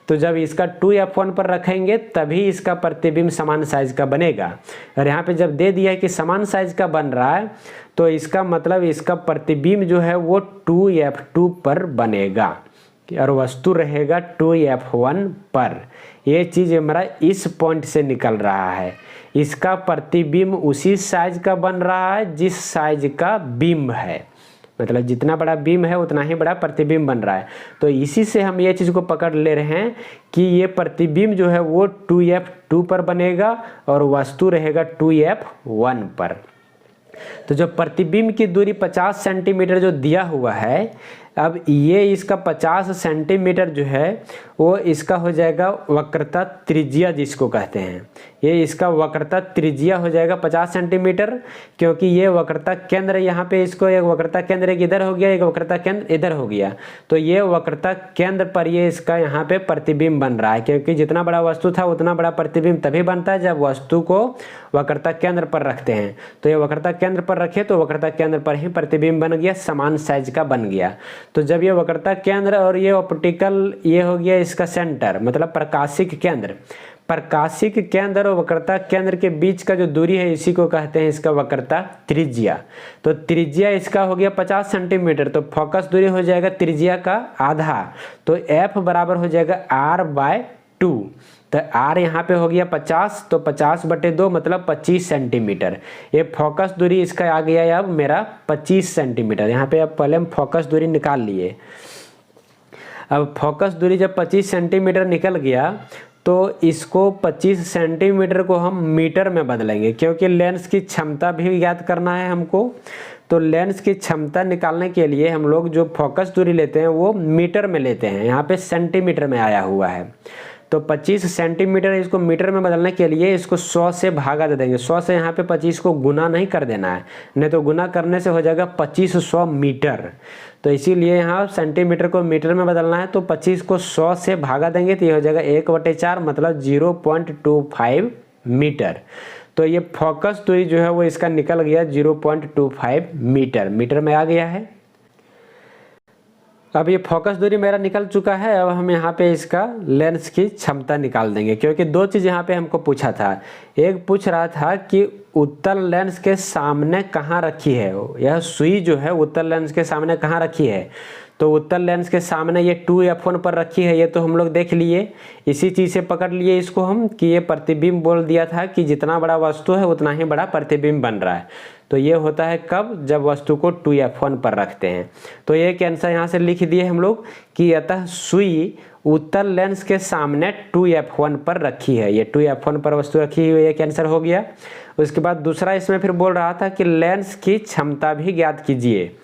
S1: तो जब इसका 2f1 पर रखेंगे तभी इसका प्रतिबिंब समान साइज का बनेगा। और यहाँ पे जब दे दिया है कि समान साइज का बन रहा है तो इसका मतलब इसका प्रतिबिंब जो है वो 2f2 पर बनेगा और वस्तु रहेगा 2f1 पर। ये चीज़ हमारा इस पॉइंट से निकल रहा है। इसका प्रतिबिंब उसी साइज का बन रहा है जिस साइज का बीम है, मतलब जितना बड़ा बीम है उतना ही बड़ा प्रतिबिंब बन रहा है। तो इसी से हम ये चीज़ को पकड़ ले रहे हैं कि ये प्रतिबिंब जो है वो 2f2 पर बनेगा और वस्तु रहेगा 2f1 पर। तो जो प्रतिबिंब की दूरी 50 सेंटीमीटर जो दिया हुआ है, अब ये इसका 50 सेंटीमीटर जो है वो इसका हो जाएगा वक्रता त्रिज्या जिसको कहते हैं। ये इसका वक्रता त्रिज्या हो जाएगा 50 सेंटीमीटर, क्योंकि ये वक्रता केंद्र यहाँ पे, इसको एक वक्रता केंद्र एक इधर हो गया, एक वक्रता केंद्र इधर हो गया। तो ये वक्रता केंद्र पर ये इसका यहाँ पे प्रतिबिंब बन रहा है, क्योंकि जितना बड़ा वस्तु था उतना बड़ा प्रतिबिंब तभी बनता है जब वस्तु को वक्रता केंद्र पर रखते हैं। तो ये वक्रता केंद्र पर रखे तो वक्रता केंद्र पर ही प्रतिबिंब बन गया, समान साइज का बन गया। तो जब ये वक्रता केंद्र और ये ऑप्टिकल, ये हो गया इसका सेंटर, मतलब प्रकाशिक केंद्र, प्रकाशिक केंद्र और वक्रता केंद्र के बीच का जो दूरी है इसी को कहते हैं इसका वक्रता त्रिज्या। तो त्रिज्या इसका हो गया 50 सेंटीमीटर, तो फोकस दूरी हो जाएगा त्रिज्या का आधा, तो F बराबर हो जाएगा R/2। तो R यहाँ पे हो गया 50, तो 50/2 मतलब 25 सेंटीमीटर। ये फोकस दूरी इसका आ गया है अब मेरा 25 सेंटीमीटर। यहाँ पे अब पहले हम फोकस दूरी निकाल लिए। अब फोकस दूरी जब 25 सेंटीमीटर निकल गया तो इसको 25 सेंटीमीटर को हम मीटर में बदलेंगे, क्योंकि लेंस की क्षमता भी ज्ञात करना है हमको। तो लेंस की क्षमता निकालने के लिए हम लोग जो फोकस दूरी लेते हैं वो मीटर में लेते हैं, यहाँ पे सेंटीमीटर में आया हुआ है। तो 25 सेंटीमीटर इसको मीटर में बदलने के लिए इसको 100 से भागा दे देंगे। 100 से यहाँ पे 25 को गुना नहीं कर देना है, नहीं तो गुना करने से हो जाएगा 2500 मीटर। तो इसीलिए यहाँ सेंटीमीटर को मीटर में बदलना है, तो 25 को 100 से भागा देंगे तो ये हो जाएगा 1/4 मतलब 0.25 मीटर। तो ये फोकस दूरी जो है वो इसका निकल गया 0.25 मीटर, मीटर में आ गया है। अब ये फोकस दूरी मेरा निकल चुका है। अब हम यहाँ पे इसका लेंस की क्षमता निकाल देंगे, क्योंकि दो चीज़ यहाँ पे हमको पूछा था। एक पूछ रहा था कि उत्तल लेंस के सामने कहाँ रखी है, यह सुई जो है उत्तल लेंस के सामने कहाँ रखी है। तो उत्तल लेंस के सामने ये 2f1 पर रखी है, ये तो हम लोग देख लिए। इसी चीज़ से पकड़ लिए इसको हम कि ये प्रतिबिंब बोल दिया था कि जितना बड़ा वस्तु है उतना ही बड़ा प्रतिबिंब बन रहा है। तो ये होता है कब, जब वस्तु को 2f1 पर रखते हैं। तो ये कैंसर यहाँ से लिख दिए हम लोग कि अतः सुई उत्तल लेंस के सामने 2f1 पर रखी है। ये 2f1 पर वस्तु रखी हुई है, ये कैंसर हो गया। उसके बाद दूसरा इसमें फिर बोल रहा था कि लेंस की क्षमता भी ज्ञात कीजिए।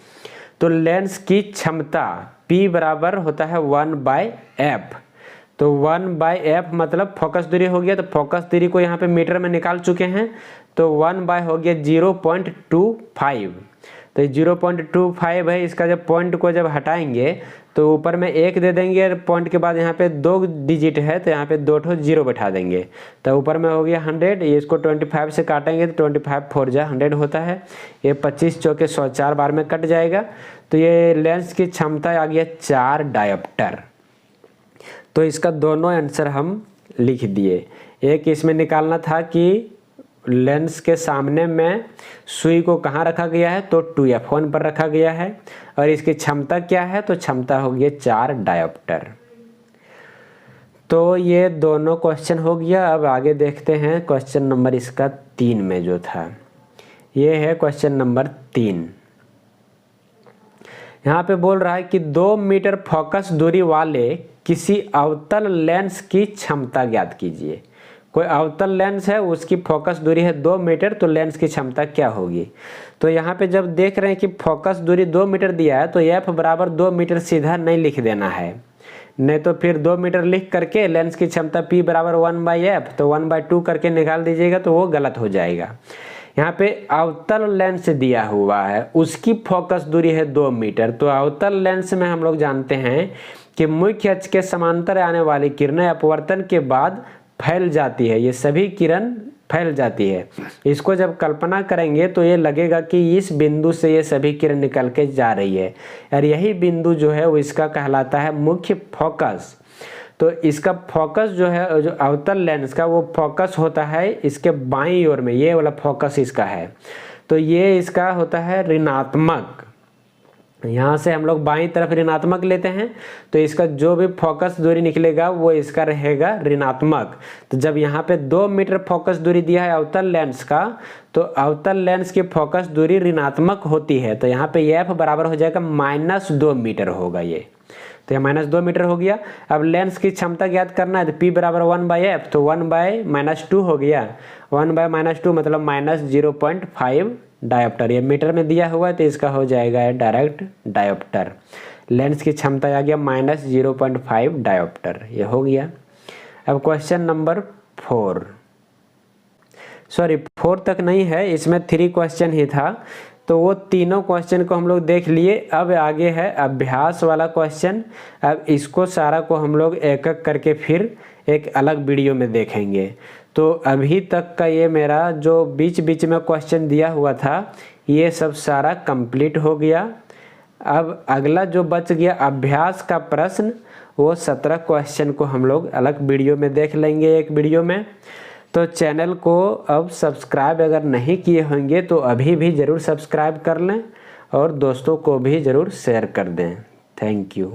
S1: तो लेंस की क्षमता P बराबर होता है 1/f। तो 1/f मतलब फोकस दूरी हो गया। तो फोकस दूरी को यहाँ पे मीटर में निकाल चुके हैं, तो 1/ हो गया 0.25। तो 0.25 है, इसका जब पॉइंट को जब हटाएंगे तो ऊपर में 1 दे देंगे, पॉइंट के बाद यहाँ पे 2 डिजिट है तो यहाँ पे 2 ठो 0 बैठा देंगे। तो ऊपर में हो गया 100, ये इसको 25 से काटेंगे तो 25 4 जा 100 होता है। ये 25 चौके 100 4 बार में कट जाएगा। तो ये लेंस की क्षमता आ गया 4 डायोप्टर। तो इसका दोनों आंसर हम लिख दिए। एक इसमें निकालना था कि लेंस के सामने में सुई को कहाँ रखा गया है, तो 2f1 पर रखा गया है। और इसकी क्षमता क्या है, तो क्षमता हो गया 4 डायोप्टर। तो ये दोनों क्वेश्चन हो गया। अब आगे देखते हैं क्वेश्चन नंबर इसका 3 में जो था, ये है क्वेश्चन नंबर 3। यहाँ पे बोल रहा है कि 2 मीटर फोकस दूरी वाले किसी अवतल लेंस की क्षमता ज्ञात कीजिए। कोई अवतल लेंस है, उसकी फोकस दूरी है 2 मीटर, तो लेंस की क्षमता क्या होगी। तो यहाँ पे जब देख रहे हैं कि फोकस दूरी 2 मीटर दिया है तो F बराबर 2 मीटर सीधा नहीं लिख देना है, नहीं तो फिर 2 मीटर लिख करके लेंस की क्षमता P बराबर 1/f तो 1/2 करके निकाल दीजिएगा, तो वो गलत हो जाएगा। यहाँ पे अवतल लेंस दिया हुआ है, उसकी फोकस दूरी है 2 मीटर। तो अवतल लेंस में हम लोग जानते हैं कि मुख्य अक्ष के समांतर आने वाली किरणें अपवर्तन के बाद फैल जाती है, ये सभी किरण फैल जाती है। इसको जब कल्पना करेंगे तो ये लगेगा कि इस बिंदु से ये सभी किरण निकल के जा रही है, और यही बिंदु जो है वो इसका कहलाता है मुख्य फोकस। तो इसका फोकस जो है, जो अवतल लेंस का वो फोकस होता है इसके बाईं ओर में, ये वाला फोकस इसका है। तो ये इसका होता है ऋणात्मक, यहाँ से हम लोग बाईं तरफ ऋणात्मक लेते हैं, तो इसका जो भी फोकस दूरी निकलेगा वो इसका रहेगा ऋणात्मक। तो जब यहाँ पे 2 मीटर फोकस दूरी दिया है अवतल लेंस का, तो अवतल लेंस की फोकस दूरी ऋणात्मक होती है। तो यहाँ पे F बराबर हो जाएगा -2 मीटर होगा ये, तो यह -2 मीटर हो गया। अब लेंस की क्षमता ज्ञात करना है, तो P बराबर 1/f तो 1/-2 हो गया। 1/-2 मतलब -0.5 डायोप्टर। ये मीटर में दिया हुआ है तो इसका हो जाएगा डायरेक्ट डायोप्टर। लेंस की क्षमता आ गया -0.5 डायोप्टर, ये हो गया। अब क्वेश्चन नंबर 4 तक नहीं है, इसमें 3 क्वेश्चन ही था, तो वो तीनों क्वेश्चन को हम लोग देख लिए। अब आगे है अभ्यास वाला क्वेश्चन। अब इसको सारा को हम लोग एक एक करके फिर एक अलग वीडियो में देखेंगे। तो अभी तक का ये मेरा जो बीच बीच में क्वेश्चन दिया हुआ था ये सब सारा कंप्लीट हो गया। अब अगला जो बच गया अभ्यास का प्रश्न, वो 17 क्वेश्चन को हम लोग अलग वीडियो में देख लेंगे एक वीडियो में। तो चैनल को अब सब्सक्राइब अगर नहीं किए होंगे तो अभी भी ज़रूर सब्सक्राइब कर लें और दोस्तों को भी ज़रूर शेयर कर दें। Thank you.